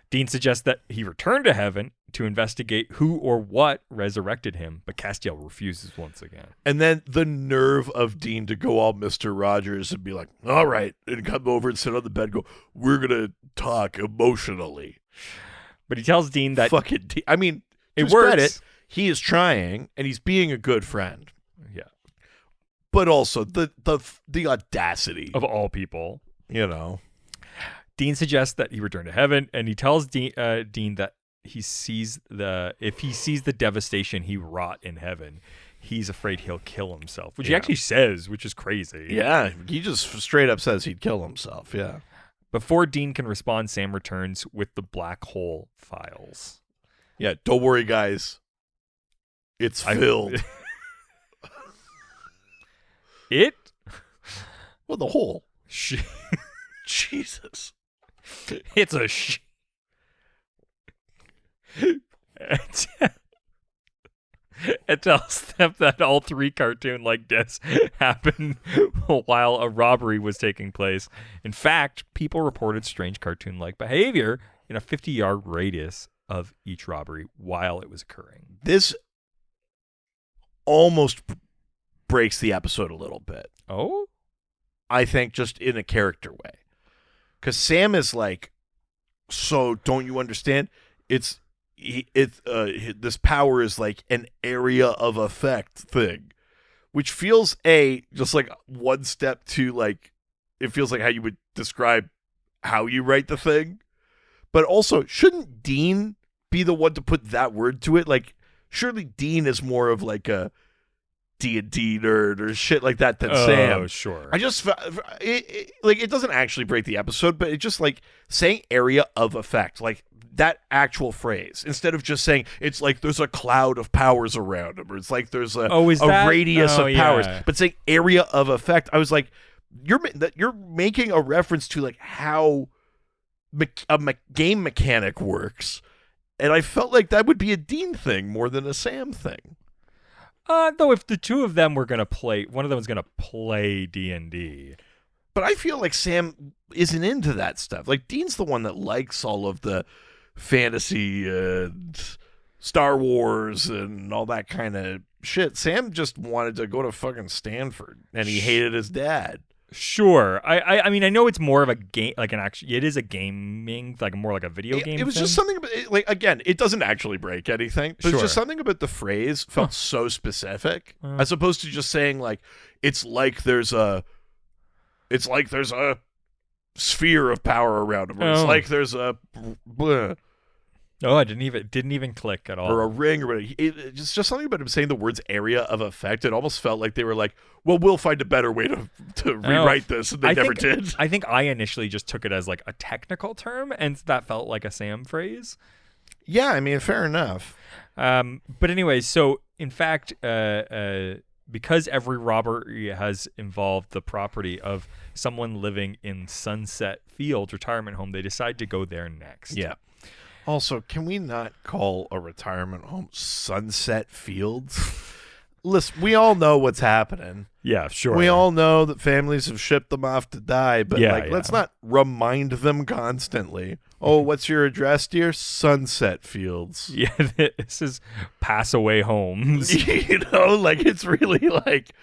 Dean suggests that he return to heaven to investigate who or what resurrected him, but Castiel refuses once again. And then the nerve of Dean to go all Mr. Rogers and be like, all right, and come over and sit on the bed and go, we're going to talk emotionally. But he tells Dean that Fucking Dean. I mean, it to works. credit, he is trying, and he's being a good friend. Yeah. But also the audacity. Of all people. You know. Dean suggests that he return to heaven, and he tells Dean that if he sees the devastation he wrought in heaven, he's afraid he'll kill himself, which he actually says, which is crazy. Yeah, he just straight up says he'd kill himself, yeah. Before Dean can respond, Sam returns with the black hole files. Yeah, don't worry, guys. It's filled. It? Well, the hole. Jesus. It's a It tells them that all three cartoon-like deaths happened while a robbery was taking place. In fact, people reported strange cartoon-like behavior in a 50-yard radius of each robbery while it was occurring. This almost breaks the episode a little bit. Oh? I think just in a character way. Because Sam is like, so don't you understand? This power is like an area of effect thing, which feels just like one step to like, it feels like how you would describe how you write the thing. But also, shouldn't Dean be the one to put that word to it? Like, surely Dean is more of like a D&D nerd or shit like that than Sam. Oh, sure. I just it doesn't actually break the episode, but it just like saying area of effect, like that actual phrase, instead of just saying it's like there's a cloud of powers around him, or it's like there's a radius of powers, but saying area of effect, I was like, you're making a reference to like how a game mechanic works, and I felt like that would be a Dean thing more than a Sam thing. Though if the two of them were going to play, one of them was going to play D&D. But I feel like Sam isn't into that stuff. Like, Dean's the one that likes all of the fantasy and Star Wars and all that kind of shit. Sam just wanted to go to fucking Stanford, and he hated his dad. Sure. I mean, I know it's more of a game, like it is a gaming, like more like a video game. It was thing. just something about, like, again, it doesn't actually break anything, but Sure. it's just something about the phrase felt so specific, as opposed to just saying like, it's like there's a sphere of power around him, or it's like there's a bleh, Oh, I didn't even click at all. or a ring, or whatever. It's just something about him saying the words area of effect. It almost felt like they were like, well, we'll find a better way to rewrite this, and they never did. I think I initially just took it as like a technical term, and that felt like a Sam phrase. Yeah, I mean, fair enough. But anyway, so in fact, because every robbery has involved the property of someone living in Sunset Fields retirement home, they decide to go there next. Yeah. Also, can we not call a retirement home Sunset Fields? Listen, we all know what's happening. Yeah, sure. We all know that families have shipped them off to die, but let's not remind them constantly. Oh, what's your address, dear? Sunset Fields. Yeah, this is pass away homes. You know, like it's really like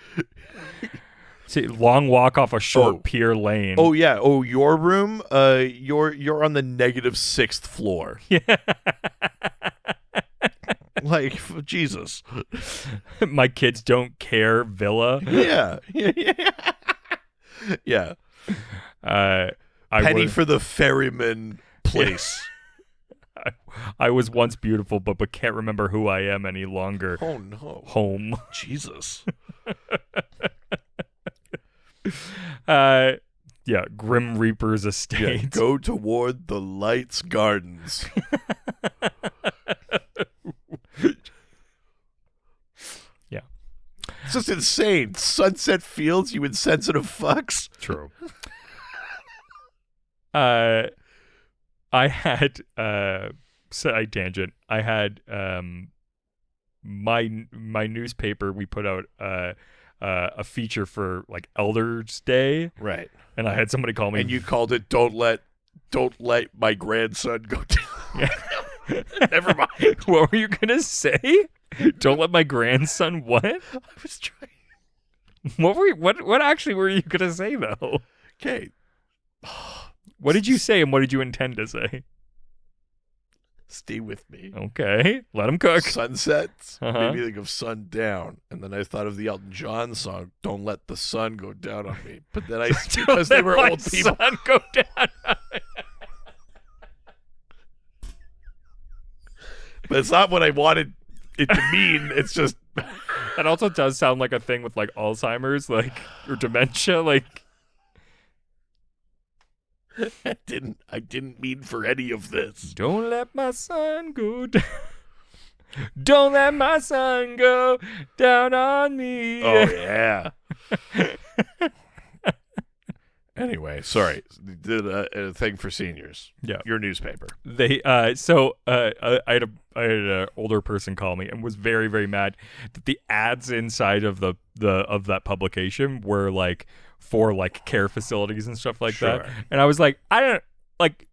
See, long walk off a short pier lane. Oh yeah. Oh, your room? You're on the -6th floor. Yeah. Like, Jesus. My kids don't care villa. Yeah. Yeah. Penny for the ferryman place. I was once beautiful, but can't remember who I am any longer. Oh no. Home. Jesus. Yeah, Grim Reaper's estate. Yeah, go toward the Lights Gardens. Yeah. It's just insane. Sunset Fields, you insensitive fucks. True. I had side tangent. I had my newspaper. We put out a feature for like Elders Day, Right. and I had somebody call me, And you called it "Don't let my grandson go down." Yeah. Never mind. What were you gonna say? Don't let my grandson what? I was trying. What actually were you gonna say though? Okay. What did you say and what did you intend to say? Stay with me. Okay, let him cook. Sunsets Uh-huh. made me think of sundown, and then I thought of the Elton John song "Don't Let the Sun Go Down on Me." But then I because they were Let old my people. son go down. But it's not what I wanted it to mean. It's just That also does sound like a thing with like Alzheimer's, like or dementia, like. I didn't mean for any of this. Don't let my son go down. Don't let my son go down on me. Oh yeah. Anyway, sorry. Did a thing for seniors. Yeah. Your newspaper. They I had an older person call me and was very, very mad that the ads inside of the of that publication were like for like care facilities and stuff like that. Sure. And I was like, I don't like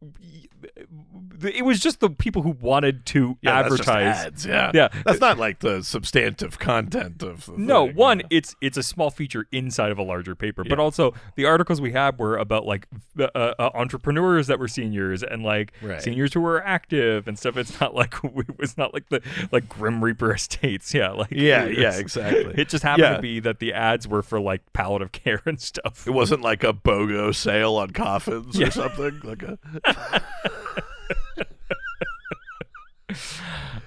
it was just the people who wanted to advertise. That's just ads, yeah. Yeah. That's not like the substantive content of the No, thing, one, yeah. it's a small feature inside of a larger paper, but Yeah. also the articles we had were about like entrepreneurs that were seniors and like Right. seniors who were active and stuff. It's not like it was not like the like Grim Reaper estates, yeah, like Yeah, it yeah, was- exactly. It just happened Yeah. to be that the ads were for like palliative care and stuff. It wasn't like a BOGO sale on coffins Yeah. or something. Like a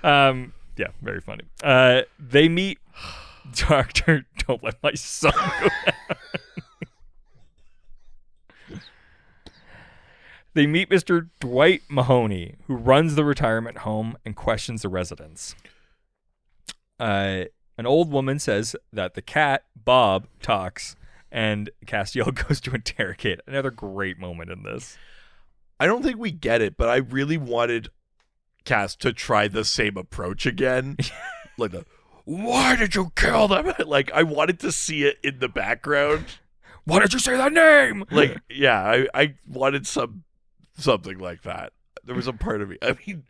Yeah, very funny. They meet Doctor. Don't let my son go down. They meet Mr. Dwight Mahoney, who runs the retirement home and questions the residents. An old woman says that the cat, Bob, talks, and Castiel goes to interrogate. Another great moment in this. I don't think we get it, but I really wanted Cass to try the same approach again. Like why did you kill them? Like I wanted to see it in the background. Why did you say that name? Like, yeah, I wanted something like that. There was a part of me. I mean,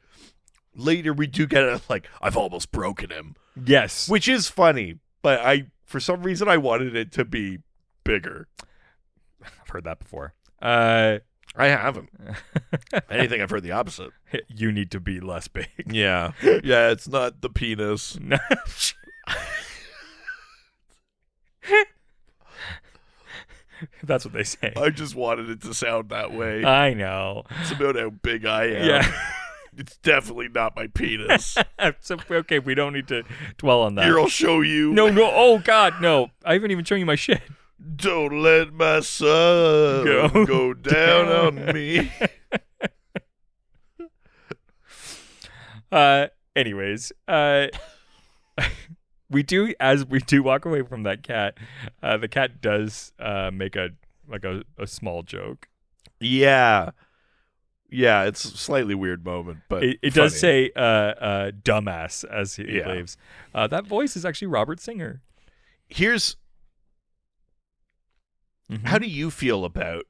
later we do get it like I've almost broken him, Yes. which is funny, but for some reason I wanted it to be bigger. I've heard that before. I haven't. Anything I've heard the opposite. You need to be less big. Yeah. Yeah, it's not the penis. That's what they say. I just wanted it to sound that way. I know. It's about how big I am. Yeah. It's definitely not my penis. So, okay, we don't need to dwell on that. Here, I'll show you. No. Oh, God, no. I haven't even shown you my shit. Don't let my son go down on me. Anyways, we do walk away from that cat. The cat does make a small joke. Yeah. Yeah, it's a slightly weird moment, but It does funny. say dumbass as he Yeah. leaves. That voice is actually Robert Singer. Here's Mhm. how do you feel about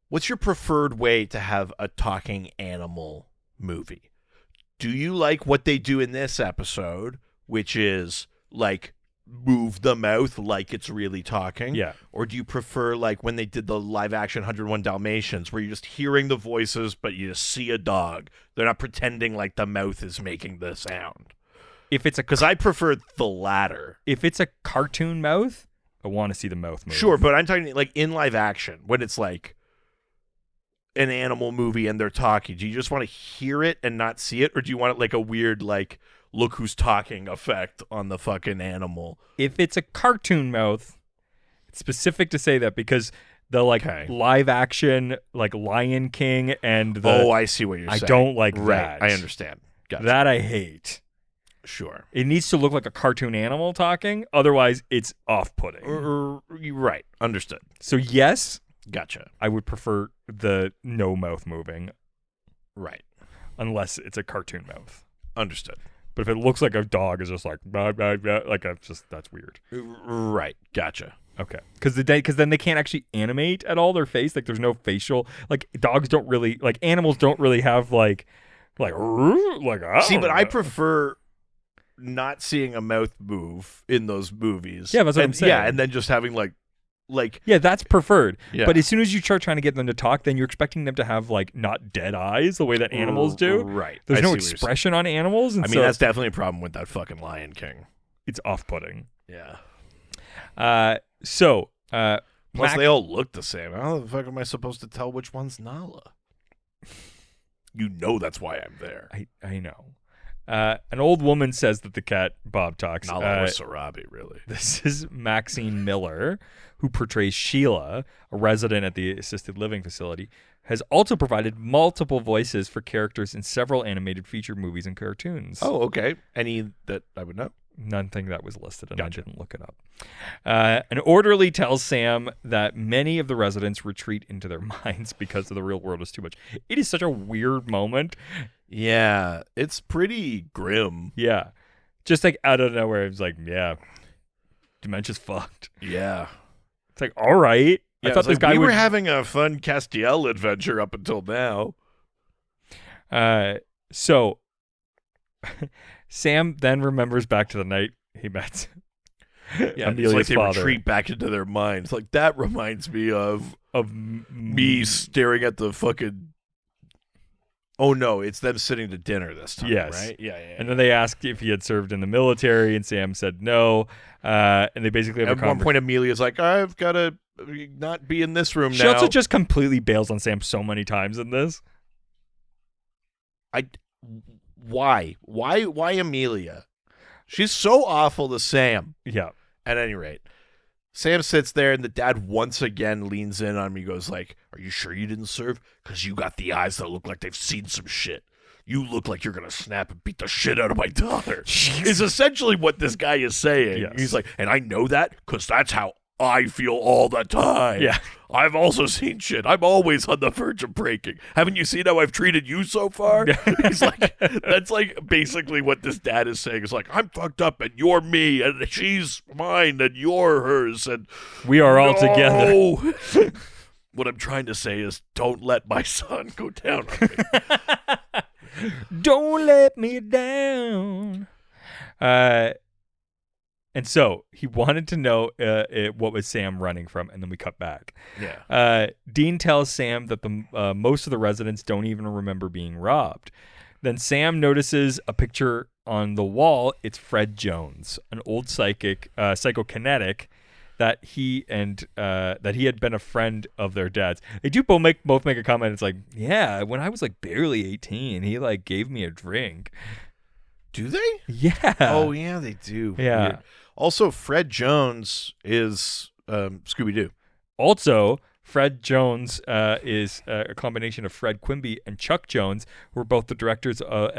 what's your preferred way to have a talking animal movie? Do you like what they do in this episode, which is like move the mouth like it's really talking? Yeah. Or do you prefer like when they did the live action 101 Dalmatians where you're just hearing the voices but you just see a dog? They're not pretending like the mouth is making the sound. If it's Because I prefer the latter. a cartoon mouth, I want to see the mouth move. Sure, but I'm talking like in live action when it's like an animal movie and they're talking. Do you just want to hear it and not see it, or do you want it like a weird like look who's talking effect on the fucking animal? If it's a cartoon mouth, it's specific to say that because the like Okay. live action like Lion King and the Oh, I see what you're I saying. don't like right. that. I understand. Gotcha. That I hate. Sure. It needs to look like a cartoon animal talking, otherwise it's off-putting. Right. Understood. So yes, Gotcha. I would prefer the no mouth moving Right. unless it's a cartoon mouth. Understood. But if it looks like a dog is just like blah, blah, blah, like that's weird. Right. Gotcha. Okay, because then they can't actually animate at all their face. Like there's no facial. Like dogs don't really like animals don't really have like Like, I See, don't but I know. prefer not seeing a mouth move in those movies. Yeah, that's what I'm and, saying. Yeah, and then just having like Yeah, that's preferred. Yeah. But as soon as you start trying to get them to talk, then you're expecting them to have like not dead eyes the way that animals do. Right. There's I no see what you're expression on animals, and I mean, so that's definitely a problem with that fucking Lion King. it's off-putting. Yeah. Plus, Mac- they all look the same. How the fuck am I supposed to tell which one's Nala? You know that's why I'm there. I know. An old woman says that the cat Bob talks. Nala or Sarabi, really. This is Maxine Miller, who portrays Sheila, a resident at the assisted living facility, has also provided multiple voices for characters in several animated feature movies and cartoons. Oh, okay. Any that I would know? Nothing that was listed, and Gotcha. I didn't look it up. An orderly tells Sam that many of the residents retreat into their minds because of the real world is too much. It is such a weird moment. Yeah, it's pretty grim. Yeah. Just like out of nowhere, it's like, yeah, dementia's fucked. Yeah. It's like, all right. Yeah, I thought this guy we would... were having a fun Castiel adventure up until now. So Sam then remembers back to the night he met Yeah, it's Amelia's like they father. retreat back into their minds. Like, that reminds me of me staring at the fucking... Oh, no, it's them sitting to dinner this time, Yes. right? Yeah. And then they asked if he had served in the military, and Sam said no. And they basically have At a one conversation. point, Amelia's like, I've got to not be in this room She now. also just completely bails on Sam so many times in this. Why? Why Amelia? She's so awful to Sam. Yeah. At any rate, Sam sits there, and the dad once again leans in on me, goes like, are you sure you didn't serve? Because you got the eyes that look like they've seen some shit. You look like you're going to snap and beat the shit out of my daughter. Is essentially what this guy is saying. Yes. He's like, and I know that because that's how I feel all the time. Yeah. I've also seen shit. I'm always on the verge of breaking. Haven't you seen how I've treated you so far? He's like, that's like basically what this dad is saying. It's like, I'm fucked up and you're me and she's mine and you're hers and We are all together. together. What I'm trying to say is, don't let my son go down on me. Don't let me down. And so he wanted to know what was Sam running from, and then we cut back. Yeah. Dean tells Sam that the most of the residents don't even remember being robbed. Then Sam notices a picture on the wall. It's Fred Jones, an old psychokinetic that he had been a friend of their dad's. They do both make a comment. It's like, yeah, when I was like barely 18, he like gave me a drink. Do they? Yeah. Oh, yeah, they do. Yeah. Weird. Also, Fred Jones is Scooby-Doo. Also, Fred Jones is a combination of Fred Quimby and Chuck Jones, who are both the directors of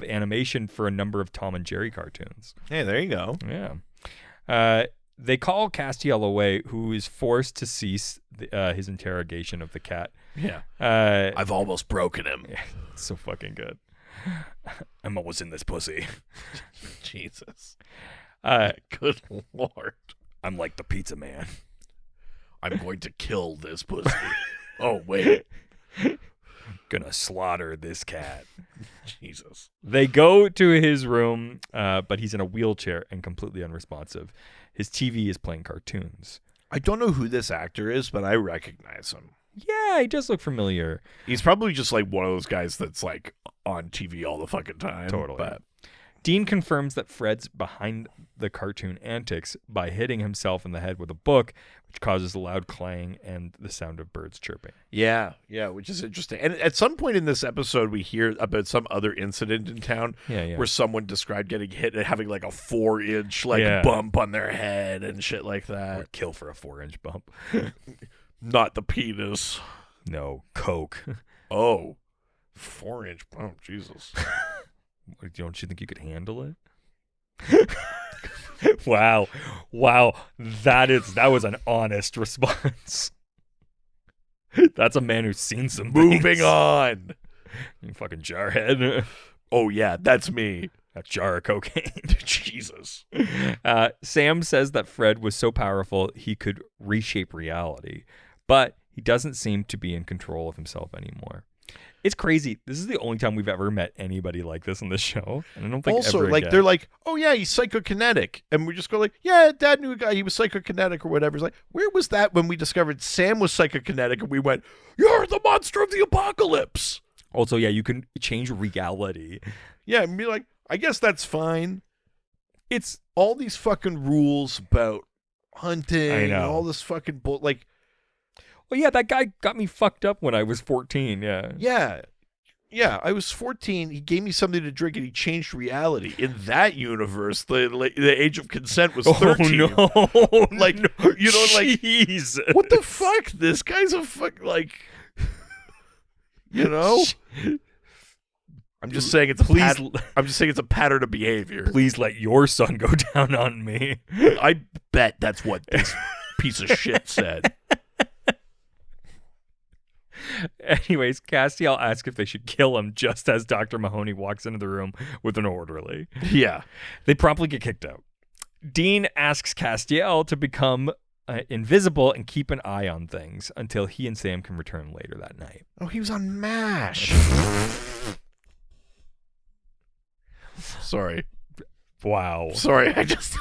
animation for a number of Tom and Jerry cartoons. Hey, there you go. Yeah. They call Castiel away, who is forced to cease his interrogation of the cat. Yeah. I've almost broken him. Yeah, it's so fucking good. Emma was in this pussy. Jesus. Uh, Good Lord. I'm like the pizza man. I'm going to kill this pussy. Oh, wait. Gonna slaughter this cat. Jesus. They go to his room, but he's in a wheelchair and completely unresponsive. His TV is playing cartoons. I don't know who this actor is, but I recognize him. Yeah, he does look familiar. He's probably just like one of those guys that's like on TV all the fucking time. Totally. But Dean confirms that Fred's behind the cartoon antics by hitting himself in the head with a book, which causes a loud clang and the sound of birds chirping. yeah, which is interesting. And at some point in this episode, we hear about some other incident in town Yeah. where someone described getting hit and having like a 4-inch like Yeah. bump on their head and shit like Or that. kill for a 4-inch bump. Not the penis. No, coke. Oh, 4-inch bump. Jesus. Don't you think you could handle it? Wow. That was an honest response. That's a man who's seen some Moving things. on. You fucking jarhead. Oh, yeah, that's me. A jar of cocaine. Jesus. Sam says that Fred was so powerful he could reshape reality, but he doesn't seem to be in control of himself anymore. It's crazy. This is the only time we've ever met anybody like this on this show. And I don't think Also, ever like, again. they're like, oh, yeah, he's psychokinetic. And we just go like, yeah, Dad knew a guy. He was psychokinetic or whatever. It's like, where was that when we discovered Sam was psychokinetic and we went, you're the monster of the apocalypse? Also, yeah, you can change reality. Yeah, and be like, I guess that's fine. It's All these fucking rules about hunting I know. and all this fucking bull. Like, well, yeah, that guy got me fucked up when I was 14. Yeah. yeah, I was 14. He gave me something to drink and he changed reality. In that universe, the age of consent was 13. Oh no! Like, you know, like, Jesus. what the fuck? This guy's a fuck, like, you know? I'm just saying it's I'm just saying it's a pattern of behavior. Please let your son go down on me. I bet that's what this piece of shit said. Anyways, Castiel asks if they should kill him just as Dr. Mahoney walks into the room with an orderly. Yeah. They promptly get kicked out. Dean asks Castiel to become invisible and keep an eye on things until he and Sam can return later that night. Oh, he was on MASH. Sorry. Wow. Sorry, I just...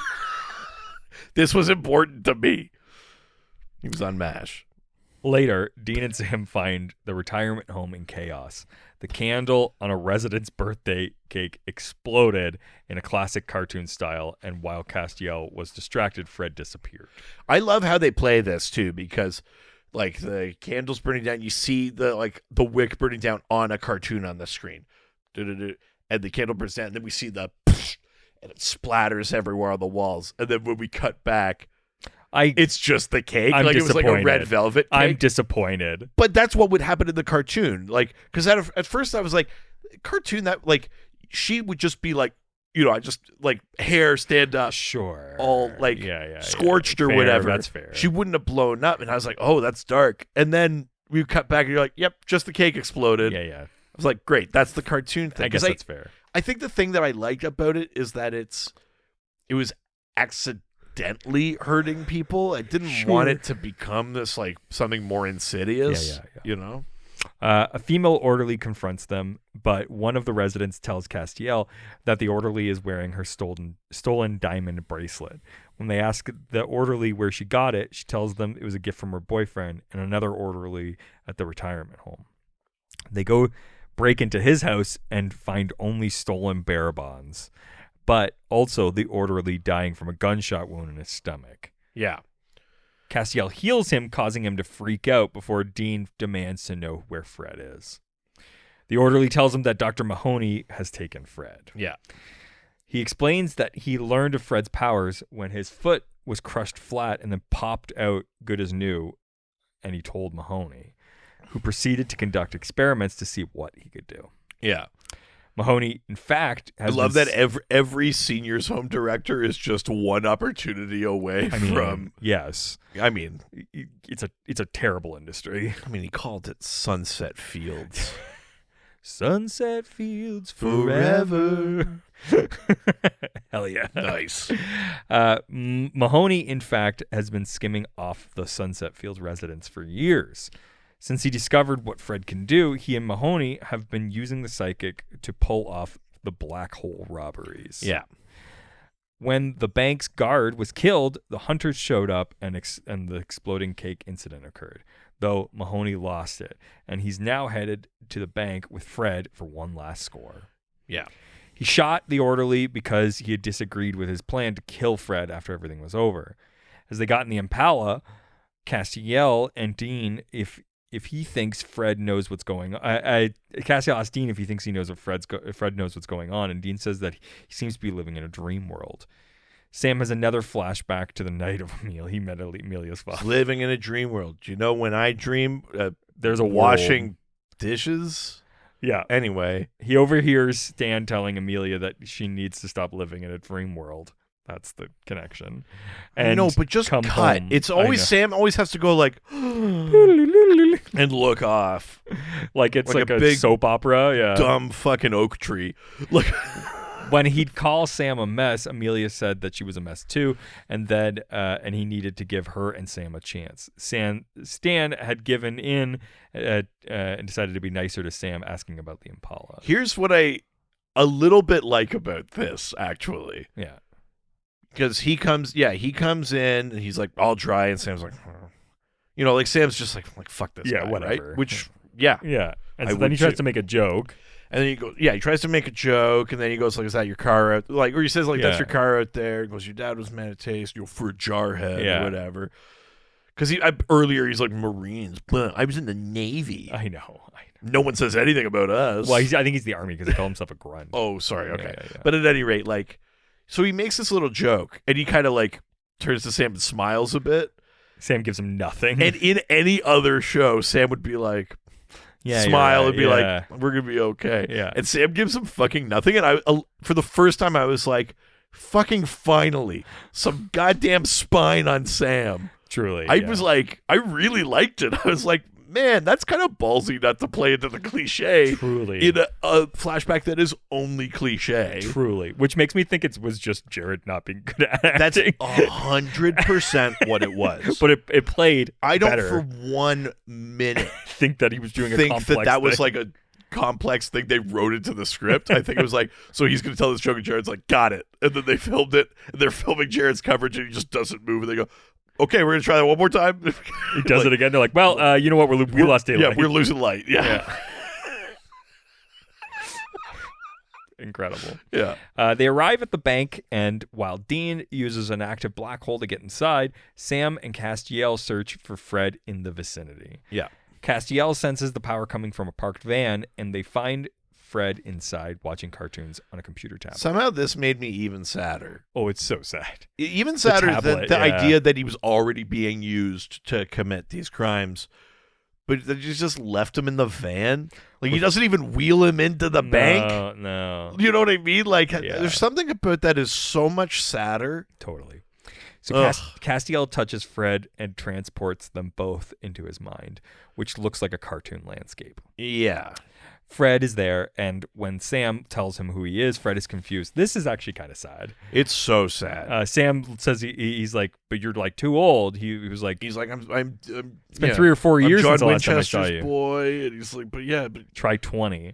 This was important to me. He was on MASH. Later, Dean and Sam find the retirement home in chaos. The candle on a resident's birthday cake exploded in a classic cartoon style, and while Castiel was distracted, Fred disappeared. I love how they play this, too, because, like, the candle's burning down. You see the wick burning down on a cartoon on the screen. And the candle burns down, and then we see the... And it splatters everywhere on the walls. And then when we cut back... It's just the cake. I'm like it was like a red disappointed. velvet cake. I'm disappointed. But that's what would happen in the cartoon. Like, because at first I was like, cartoon that, like, she would just be like, you know, just like hair stand up. Sure. All like scorched or Fair, whatever. That's fair. She wouldn't have blown up. And I was like, oh, that's dark. And then we cut back and you're like, yep, just the cake exploded. Yeah. I was like, great. That's the cartoon thing. I guess that's fair. I think the thing that I liked about it is that it was accidentally hurting people. I didn't want it to become this like something more insidious. Yeah. You know? A female orderly confronts them, but one of the residents tells Castiel that the orderly is wearing her stolen diamond bracelet. When they ask the orderly where she got it, she tells them it was a gift from her boyfriend and another orderly at the retirement home. They go break into his house and find only stolen bearer bonds, but also the orderly dying from a gunshot wound in his stomach. Yeah. Castiel heals him, causing him to freak out before Dean demands to know where Fred is. The orderly tells him that Dr. Mahoney has taken Fred. Yeah. He explains that he learned of Fred's powers when his foot was crushed flat and then popped out good as new, and he told Mahoney, who proceeded to conduct experiments to see what he could do. Yeah. Mahoney, in fact, I love that every seniors home director is just one opportunity away from. Yes, I mean, it's a terrible industry. I mean, he called it Sunset Fields. Sunset Fields forever. Hell yeah. Nice. Mahoney, in fact, has been skimming off the Sunset Fields residents for years. Since he discovered what Fred can do, he and Mahoney have been using the psychic to pull off the black hole robberies. Yeah. When the bank's guard was killed, the hunters showed up and the exploding cake incident occurred, though Mahoney lost it, and he's now headed to the bank with Fred for one last score. Yeah. He shot the orderly because he had disagreed with his plan to kill Fred after everything was over. As they got in the Impala, Castiel and Dean, if he thinks Fred knows what's going on. Castiel asked Dean if he thinks he knows what Fred knows what's going on, and Dean says that he seems to be living in a dream world. Sam has another flashback to the night of he met Amelia's father. Living in a dream world. Do you know when I dream there's a washing dishes? Yeah. Anyway. He overhears Stan telling Amelia that she needs to stop living in a dream world. That's the connection. And no, but just cut. Home. It's always Sam always has to go like and look off. Like it's like a big soap opera. Yeah. Dumb fucking oak tree. Like When he'd call Sam a mess, Amelia said that she was a mess too, and then and he needed to give her and Sam a chance. Stan had given in and decided to be nicer to Sam, asking about the Impala. Here's what I a little bit like about this, actually. Yeah. Because he comes in and he's like all dry, and Sam's like, like Sam's just like fuck this guy, whatever. right? Which, yeah. And I so then he would tries too. to make a joke. And then he tries to make a joke, and then he goes like, "Is that your car out?" Like, or he says like, "That's your car out there." He goes, "Your dad was man of taste, for a jarhead or whatever." Because earlier he's like Marines, but I was in the Navy. I know. No one says anything about us. Well, I think he's the Army because he called himself a grunt. Oh, sorry. Okay, Yeah. But at any rate, like, so he makes this little joke, and he kind of like turns to Sam and smiles a bit. Sam gives him nothing. And in any other show, Sam would be like, smile and be like, "We're gonna be okay." Yeah. And Sam gives him fucking nothing. And for the first time, I was like, "Fucking finally, some goddamn spine on Sam." Truly, I was like, I really liked it. I was like, man, that's kind of ballsy not to play into the cliche. Truly. In a flashback that is only cliche. Truly. Which makes me think it was just Jared not being good at That's acting. 100% what it was. But it played I don't better. for 1 minute think that he was doing a think complex that was thing. like a complex thing they wrote into the script. I think it was like, so he's going to tell this joke and Jared's like, got it. And then they filmed it, and they're filming Jared's coverage, and he just doesn't move, and they go, okay, we're going to try that one more time. He does it again. They're like, well, you know what? We lost daylight. Yeah, we're losing light. Yeah. Incredible. Yeah. They arrive at the bank, and while Dean uses an active black hole to get inside, Sam and Castiel search for Fred in the vicinity. Yeah. Castiel senses the power coming from a parked van, and they find Fred inside watching cartoons on a computer tablet. Somehow this made me even sadder. Oh, it's so sad. Even sadder tablet, than the idea that he was already being used to commit these crimes. But they just left him in the van. Like, he doesn't even wheel him into the bank. No. You know what I mean? Like, there's something about that is so much sadder. Totally. So Castiel touches Fred and transports them both into his mind, which looks like a cartoon landscape. Yeah. Fred is there, and when Sam tells him who he is, Fred is confused. This is actually kind of sad. It's so sad. Sam says he's like, but you're like too old. He was like, He's like, it's been 3 or 4 years John since the last time I Winchester's saw you. boy, and he's like, but Try 20.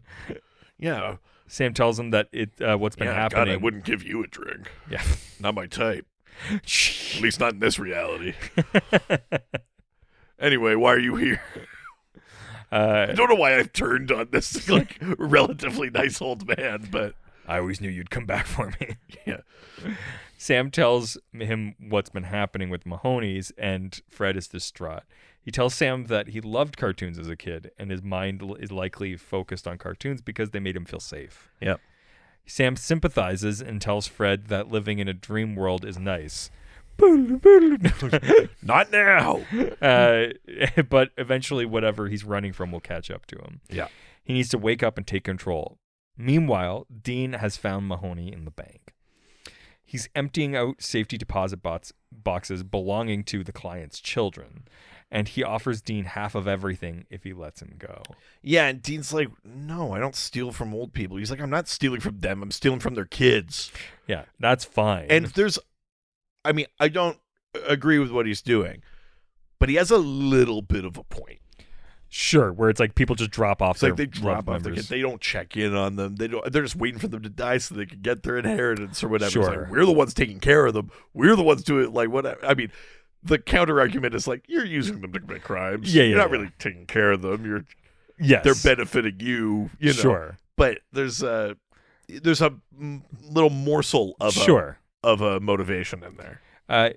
yeah. Sam tells him that what's been happening. God, I wouldn't give you a drink. Yeah. Not my type. At least not in this reality. Anyway, why are you here? I don't know why I've turned on this like relatively nice old man, but I always knew you'd come back for me. yeah. Sam tells him what's been happening with Mahoney's, and Fred is distraught. He tells Sam that he loved cartoons as a kid, and his mind is likely focused on cartoons because they made him feel safe. Yep. Sam sympathizes and tells Fred that living in a dream world is nice. Not now. But eventually whatever he's running from will catch up to him. Yeah. He needs to wake up and take control. Meanwhile, Dean has found Mahoney in the bank. He's emptying out safety deposit boxes belonging to the client's children, and he offers Dean half of everything if he lets him go. Yeah, and Dean's like, no, I don't steal from old people. He's like, I'm not stealing from them. I'm stealing from their kids. Yeah, that's fine. And I don't agree with what he's doing, but he has a little bit of a point. Sure, where it's like people just drop off. It's like they drop off their members. kids. They don't check in on them. They're just waiting for them to die so they can get their inheritance or whatever. Sure. It's like, we're the ones taking care of them. We're the ones doing like whatever. I mean, the counter argument is like, you're using them to commit crimes. Yeah, you're not really taking care of them. Yes, they're benefiting you. You know. Sure, but there's a little morsel of a motivation in there.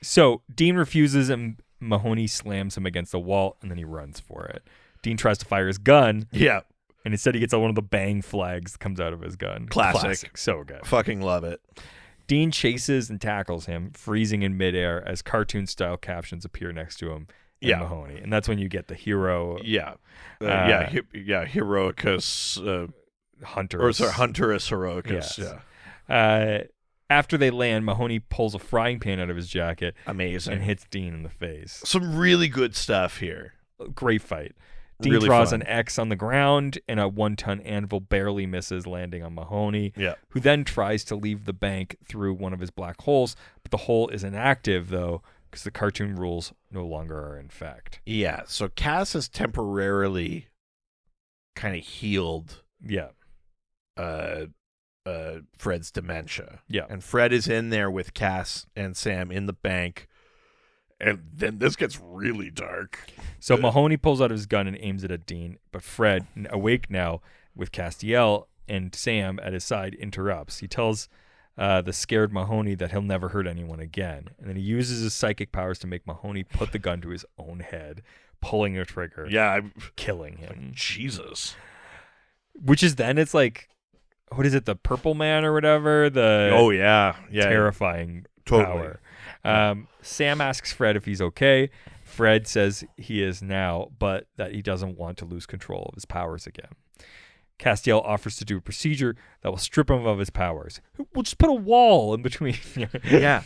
So Dean refuses, and Mahoney slams him against the wall, and then he runs for it. Dean tries to fire his gun. Yeah. And instead he gets one of the bang flags that comes out of his gun. Classic. So good. Fucking love it. Dean chases and tackles him, freezing in midair as cartoon-style captions appear next to him and Mahoney. And that's when you get the hero... Heroicus... Hunter. Or sorry, Hunterus Heroicus. Yes. Yeah. After they land, Mahoney pulls a frying pan out of his jacket Amazing. and hits Dean in the face. Some really good stuff here. Great fight. Dean Really draws fun. an X on the ground, and a 1-ton anvil barely misses, landing on Mahoney, Yeah. who then tries to leave the bank through one of his black holes, but the hole is inactive, though, because the cartoon rules no longer are in effect. Yeah. So Cass has temporarily kind of healed Yeah. Fred's dementia. Yeah. And Fred is in there with Cass and Sam in the bank. And then this gets really dark. So Mahoney pulls out his gun and aims it at Dean, but Fred, awake now with Castiel and Sam at his side, interrupts. He tells the scared Mahoney that he'll never hurt anyone again, and then he uses his psychic powers to make Mahoney put the gun to his own head, pulling the trigger, Yeah. killing him. Jesus. Which is then it's like, what is it, the Purple Man or whatever? The Oh, yeah. Yeah. terrifying Totally. power. Sam asks Fred if he's okay. Fred says he is now, but that he doesn't want to lose control of his powers again. Castiel offers to do a procedure that will strip him of his powers. We'll just put a wall in between. Yeah.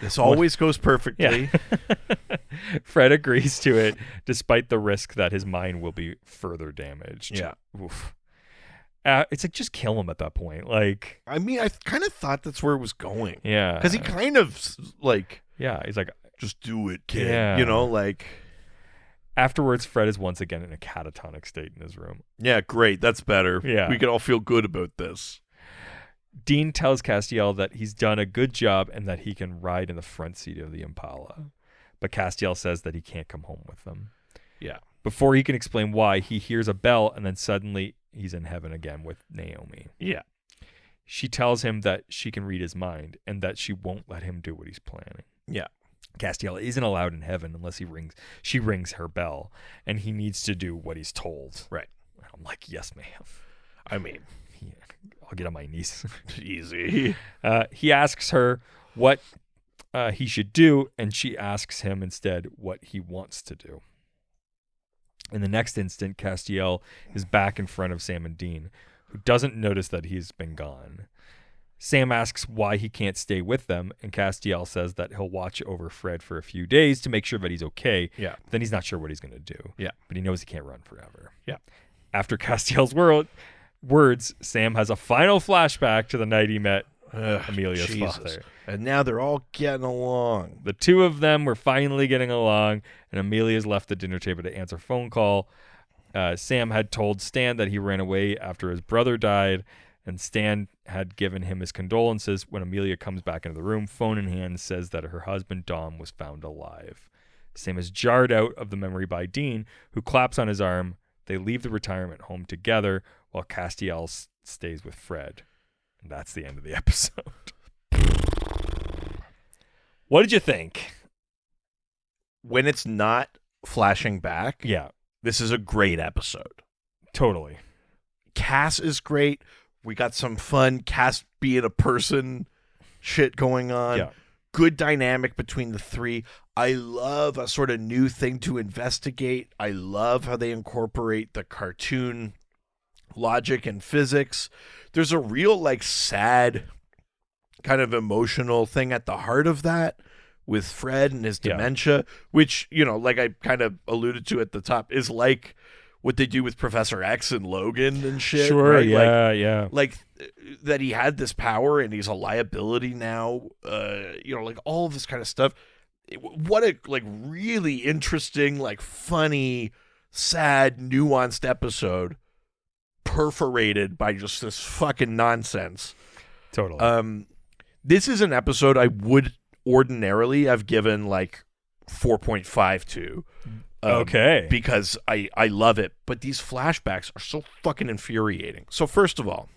This always goes perfectly. Yeah. Fred agrees to it, despite the risk that his mind will be further damaged. Yeah. Oof. It's like, just kill him at that point. Like, I mean, I kind of thought that's where it was going. yeah. Because he kind of, like, Yeah, he's like, just do it, kid. Yeah. You know, like, afterwards, Fred is once again in a catatonic state in his room. yeah, great. That's better. Yeah. We can all feel good about this. Dean tells Castiel that he's done a good job and that he can ride in the front seat of the Impala. But Castiel says that he can't come home with them. Yeah. Before he can explain why, he hears a bell, and then suddenly he's in heaven again with Naomi. Yeah. She tells him that she can read his mind and that she won't let him do what he's planning. Yeah. Castiel isn't allowed in heaven unless she rings her bell, and he needs to do what he's told. Right. I'm like, yes, ma'am. I mean, Yeah, I'll get on my knees. easy. He asks her what he should do, and she asks him instead what he wants to do. In the next instant, Castiel is back in front of Sam and Dean, who doesn't notice that he's been gone. Sam asks why he can't stay with them, and Castiel says that he'll watch over Fred for a few days to make sure that he's okay. Yeah. But then he's not sure what he's going to do. Yeah. But he knows he can't run forever. Yeah. After Castiel's words, Sam has a final flashback to the night he met Amelia's Jesus. father. And now they're all getting along. The two of them were finally getting along, and Amelia's left the dinner table to answer a phone call. Sam had told Stan that he ran away after his brother died, and Stan had given him his condolences. When Amelia comes back into the room, phone in hand, says that her husband Dom was found alive. Sam is jarred out of the memory by Dean, who claps on his arm. They leave the retirement home together while Castiel stays with Fred. And that's the end of the episode. What did you think? When it's not flashing back, Yeah, this is a great episode. totally. Cass is great. We got some fun Cass being a person shit going on. Yeah. Good dynamic between the three. I love a sort of new thing to investigate. I love how they incorporate the cartoon logic and physics. There's a real, like, sad kind of emotional thing at the heart of that with Fred and his Yeah. dementia, which, you know, like I kind of alluded to at the top, is like what they do with Professor X and Logan and shit. Sure, right? yeah. Like that he had this power and he's a liability now, you know, like all of this kind of stuff. What a, like, really interesting, like, funny, sad, nuanced episode perforated by just this fucking nonsense. Totally. This is an episode I would ordinarily have given like 4.5 to. Okay. Because I love it. But these flashbacks are so fucking infuriating. So first of all,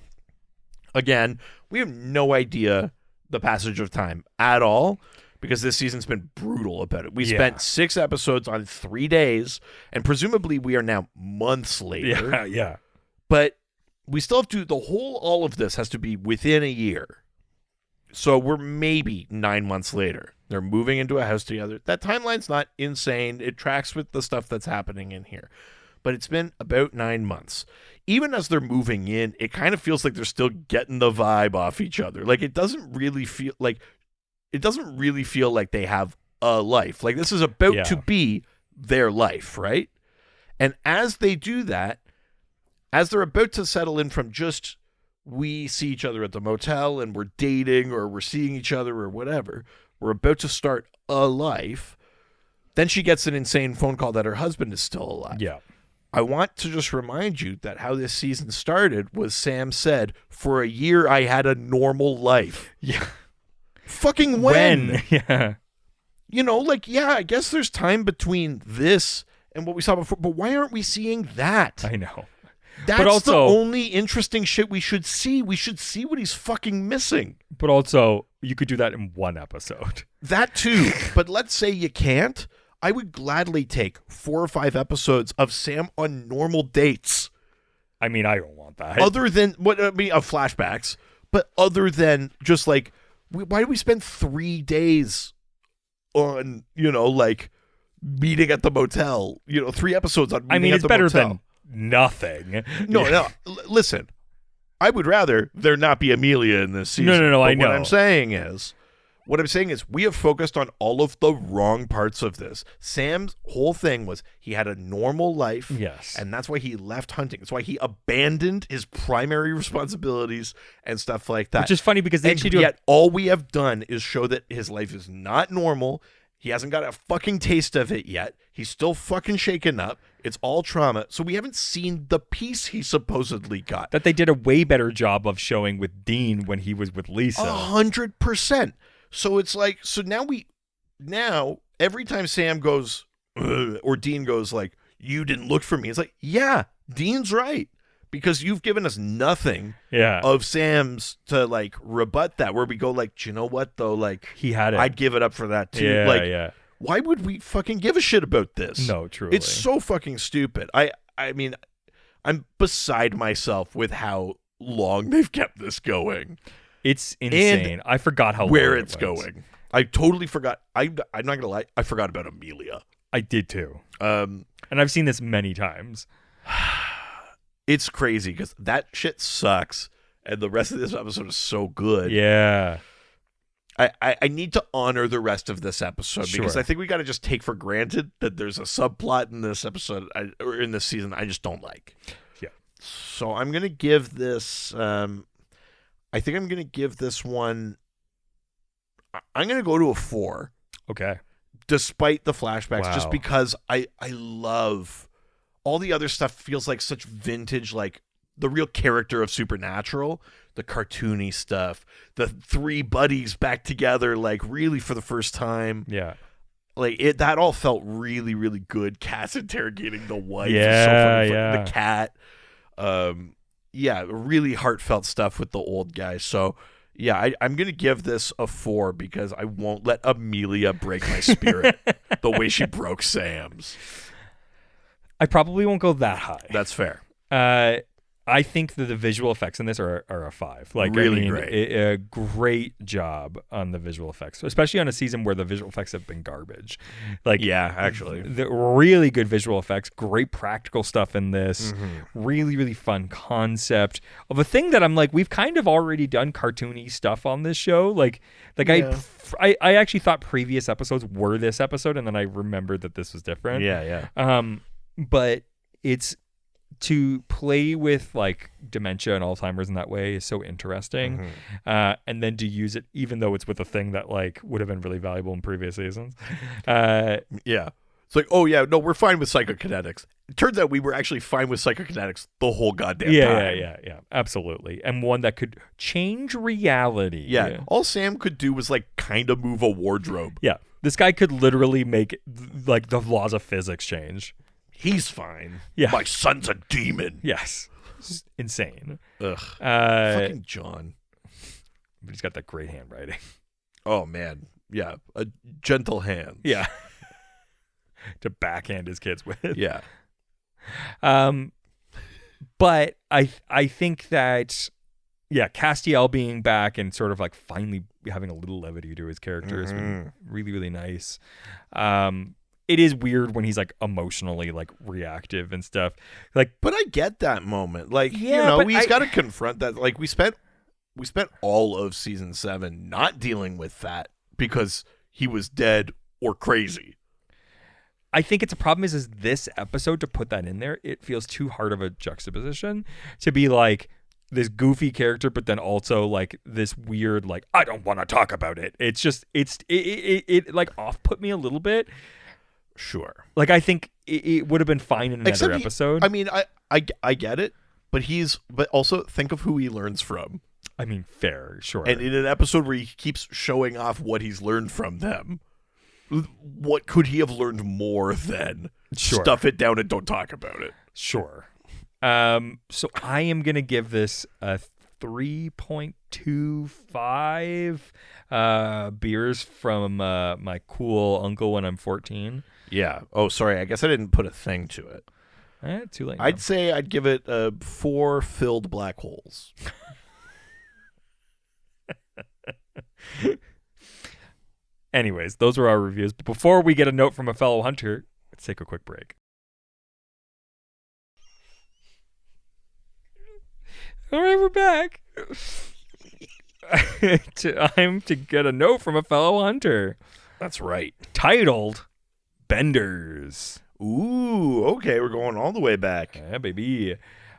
again, we have no idea the passage of time at all because this season's been brutal about it. We spent 6 episodes on 3 days, and presumably we are now months later. Yeah. But we still have to, all of this has to be within a year. So we're maybe 9 months later. They're moving into a house together. That timeline's not insane. It tracks with the stuff that's happening in here. But it's been about 9 months. Even as they're moving in, it kind of feels like they're still getting the vibe off each other. Like it doesn't really feel like they have a life. Like this is about to be their life, right? And as they do that, as they're about to settle in from just we see each other at the motel and we're dating or we're seeing each other or whatever, we're about to start a life, then she gets an insane phone call that her husband is still alive. Yeah. I want to just remind you that how this season started was Sam said, for a year I had a normal life. Yeah. Fucking when? Yeah. You know, like, yeah, I guess there's time between this and what we saw before, but why aren't we seeing that? I know. That's but also, the only interesting shit we should see. We should see what he's fucking missing. But also, you could do that in one episode. That too. But let's say you can't. I would gladly take 4 or 5 episodes of Sam on normal dates. I mean, I don't want that. Other than of flashbacks, but other than just like, why do we spend 3 days on, like meeting at the motel? 3 episodes on meeting I mean, at it's the better motel. than nothing. No. Listen, I would rather there not be Amelia in this season. No, but I know. What I'm saying is we have focused on all of the wrong parts of this. Sam's whole thing was he had a normal life. Yes. And that's why he left hunting. That's why he abandoned his primary responsibilities and stuff like that. Which is funny because they and actually do yet all we have done is show that his life is not normal. He hasn't got a fucking taste of it yet. He's still fucking shaken up. It's all trauma. So we haven't seen the peace he supposedly got. that they did a way better job of showing with Dean when he was with Lisa. 100%. So it's like, now every time Sam goes, or Dean goes like, you didn't look for me. It's like, yeah, Dean's right. Because you've given us nothing of Sam's to like rebut that, where we go like, do you know what though? Like, He had it. I'd give it up for that too. Yeah, like, yeah. why would we fucking give a shit about this? No, truly. It's so fucking stupid. I mean, I'm beside myself with how long they've kept this going. It's insane. I forgot how where long it's it went. going. I totally forgot. I'm not gonna lie. I forgot about Amelia. I did too. Um, And I've seen this many times. it's crazy because that shit sucks, and the rest of this episode is so good. Yeah. I need to honor the rest of this episode because Sure. I think we got to just take for granted that there's a subplot in this episode or in this season I just don't like. Yeah. So I'm gonna give this. I think I'm gonna give this one. I'm gonna go to a 4, Okay. despite the flashbacks, just Wow. because I love all the other stuff. Feels like such vintage, like the real character of Supernatural, the cartoony stuff, the 3 buddies back together, like really for the first time. Yeah. Like that all felt really, really good. Cass interrogating the wife. Yeah, is so funny. yeah. The cat. Really heartfelt stuff with the old guy. So yeah, I'm gonna give this a 4 because I won't let Amelia break my spirit the way she broke Sam's. I probably won't go that high. That's fair. I think that the visual effects in this are a 5. Like, Really I mean, great. A great job on the visual effects, especially on a season where the visual effects have been garbage. Like, Yeah, actually. the really good visual effects, great practical stuff in this, Mm-hmm. really, really fun concept of a thing that I'm like, we've kind of already done cartoony stuff on this show. Like Yeah. I actually thought previous episodes were this episode, and then I remembered that this was different. Yeah. But it's to play with like dementia and Alzheimer's in that way is so interesting. And then to use it, even though it's with a thing that like would have been really valuable in previous seasons. Yeah. It's like, oh yeah, no, we're fine with psychokinetics. It turns out we were actually fine with psychokinetics the whole goddamn time. Yeah, absolutely. And one that could change reality. Yeah. All Sam could do was like kind of move a wardrobe. Yeah. This guy could literally make like the laws of physics change. He's fine. Yeah. My son's a demon. Yes. It's insane. Ugh. Fucking. Fucking John. But he's got that great handwriting. Oh man. Yeah. A gentle hand. Yeah. To backhand his kids with. Yeah. But I think that Castiel being back and sort of like finally having a little levity to his character has been really, really nice. It is weird when he's like emotionally like reactive and stuff. Like, But I get that moment. Like, Yeah, but he's got to confront that. Like we spent all of season 7 not dealing with that because he was dead or crazy. I think it's a problem is this episode to put that in there. It feels too hard of a juxtaposition to be like this goofy character, but then also like this weird, like, I don't want to talk about it. It's just, it like off put me a little bit. Sure. Like, I think it would have been fine in another episode. I mean, I get it, but also think of who he learns from. I mean, fair, sure. And in an episode where he keeps showing off what he's learned from them, what could he have learned more than stuff it down and don't talk about it? Sure. So I am going to give this a 3.25 beers from my cool uncle when I'm 14. Yeah. Oh, sorry. I guess I didn't put a thing to it. Too late. I'd say I'd give it 4 filled black holes. Anyways, those were our reviews. But before we get a note from a fellow hunter, let's take a quick break. All right, we're back. Time to get a note from a fellow hunter. That's right. Titled Benders. Ooh, okay. We're going all the way back. Yeah, baby.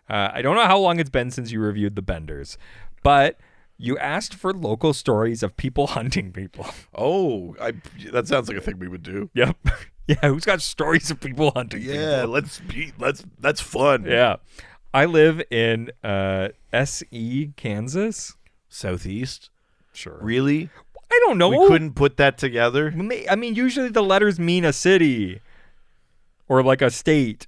I don't know how long it's been since you reviewed the Benders, but you asked for local stories of people hunting people. Oh, that sounds like a thing we would do. Yep. Yeah, who's got stories of people hunting people? Yeah, that's fun. Yeah. I live in SE, Kansas. Southeast? Sure. Really? I don't know. We couldn't put that together? I mean, usually the letters mean a city or like a state.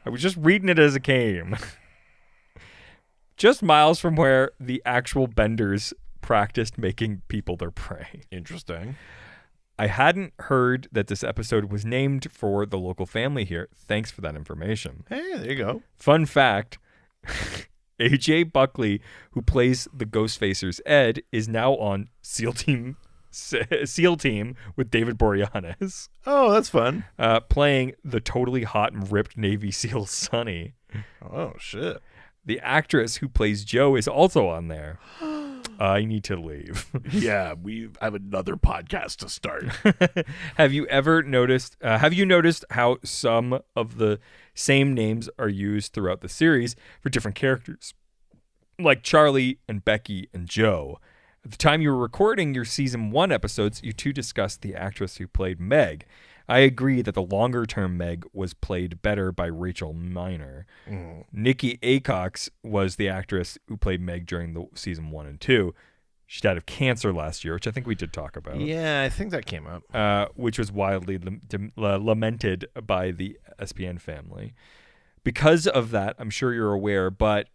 I was just reading it as it came. Just miles from where the actual benders practiced making people their prey. Interesting. I hadn't heard that this episode was named for the local family here. Thanks for that information. Hey, there you go. Fun fact, AJ Buckley, who plays the Ghostfacers Ed, is now on SEAL Team with David Boreanaz. Oh, that's fun. Playing the totally hot and ripped Navy SEAL Sonny. Oh, shit. The actress who plays Joe is also on there. I need to leave. Yeah, we have another podcast to start. Have you noticed how some of the same names are used throughout the series for different characters? Like Charlie and Becky and Joe. At the time you were recording your season 1 episodes, you two discussed the actress who played Meg. I agree that the longer-term Meg was played better by Rachel Miner. Nikki Acox was the actress who played Meg during the season 1 and 2. She died of cancer last year, which I think we did talk about. Yeah, I think that came up. Which was wildly lamented by the SPN family. Because of that, I'm sure you're aware, but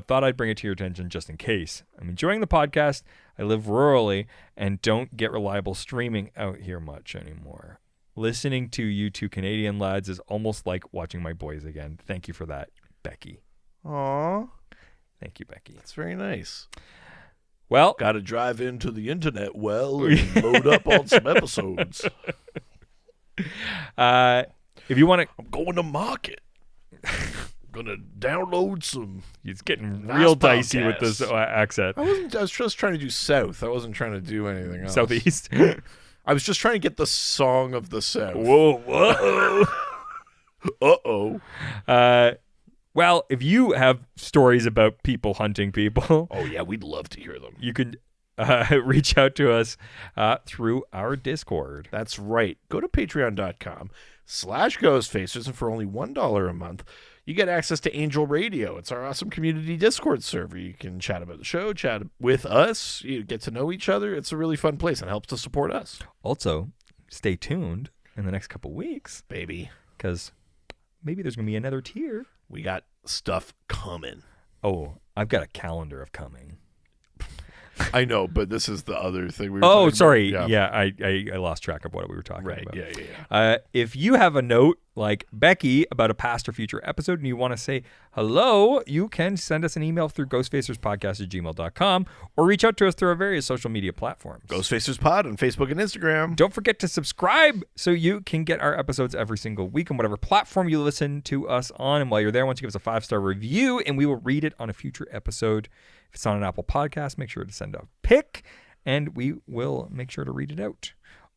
thought I'd bring it to your attention just in case. I'm enjoying the podcast. I live rurally and don't get reliable streaming out here much anymore. Listening to you two Canadian lads is almost like watching my boys again. Thank you for that, Becky. Aw. Thank you, Becky. That's very nice. Well, got to drive into the internet and load up on some episodes. If you want to... I'm going to market. I'm going to download some... It's getting nice real dicey podcasts. with this accent. I was just trying to do South. I wasn't trying to do anything else. Southeast. I was just trying to get the song of the South. Whoa. Uh-oh. Well, if you have stories about people hunting people... Oh, yeah, we'd love to hear them. You can reach out to us through our Discord. That's right. Go to patreon.com/ghostfacers, and for only $1 a month, you get access to Angel Radio. It's our awesome community Discord server. You can chat about the show, chat with us, you get to know each other. It's a really fun place and helps to support us. Also, stay tuned in the next couple weeks, baby, because maybe there's going to be another tier. We got stuff coming. Oh, I've got a calendar of coming. I know, but this is the other thing we were Oh, talking sorry. about. Yeah, I lost track of what we were talking Right. about. Yeah. If you have a note like Becky about a past or future episode and you want to say hello, you can send us an email through ghostfacerspodcast@gmail.com or reach out to us through our various social media platforms. Ghostfacers Pod on Facebook and Instagram. Don't forget to subscribe so you can get our episodes every single week on whatever platform you listen to us on. And while you're there, once you give us a 5-star review, and we will read it on a future episode. If it's on an Apple podcast, make sure to send a pic, and we will make sure to read it out.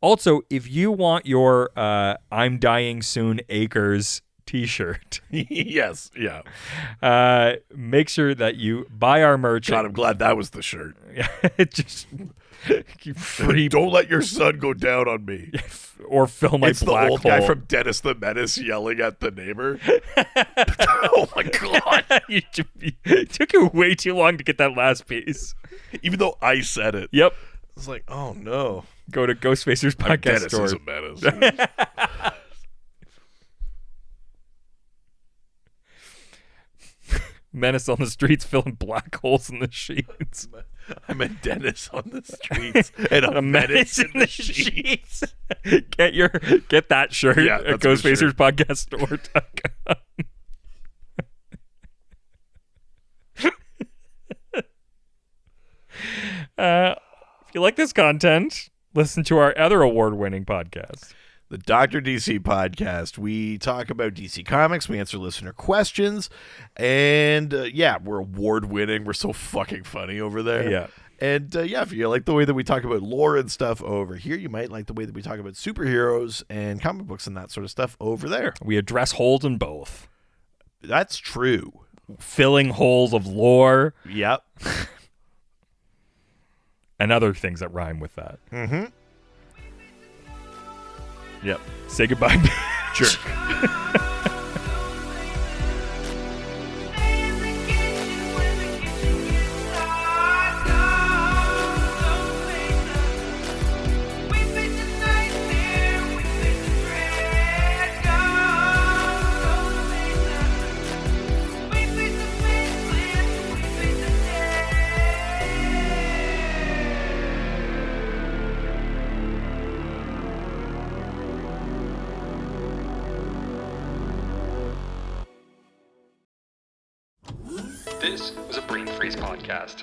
Also, if you want your I'm Dying Soon Acres t-shirt, Yes, yeah. make sure that you buy our merch. God, I'm glad that was the shirt. Just free Don't let your son go down on me. or fill my It's the black old hole. guy from Dennis the Menace yelling at the neighbor. Oh my God. It took you way too long to get that last piece. Even though I said it. Yep. It's like, oh no. Go to Ghostfacers I'm podcast Dennis store. is a menace. Menace on the streets filling black holes in the sheets. I'm a Dennis on the streets and a menace in the sheets. Get that shirt Yeah, at that's a good shirt. GhostfacersPodcastStore.com. If you like this content, listen to our other award-winning podcast. The Dr. DC podcast. We talk about DC Comics. We answer listener questions. And we're award winning. We're so fucking funny over there. Yeah. And if you like the way that we talk about lore and stuff over here, you might like the way that we talk about superheroes and comic books and that sort of stuff over there. We address holes in both. That's true. Filling holes of lore Yep. and other things that rhyme with that. Mm-hmm. Yep. Say goodbye. Jerk. This was a Brain Freeze podcast.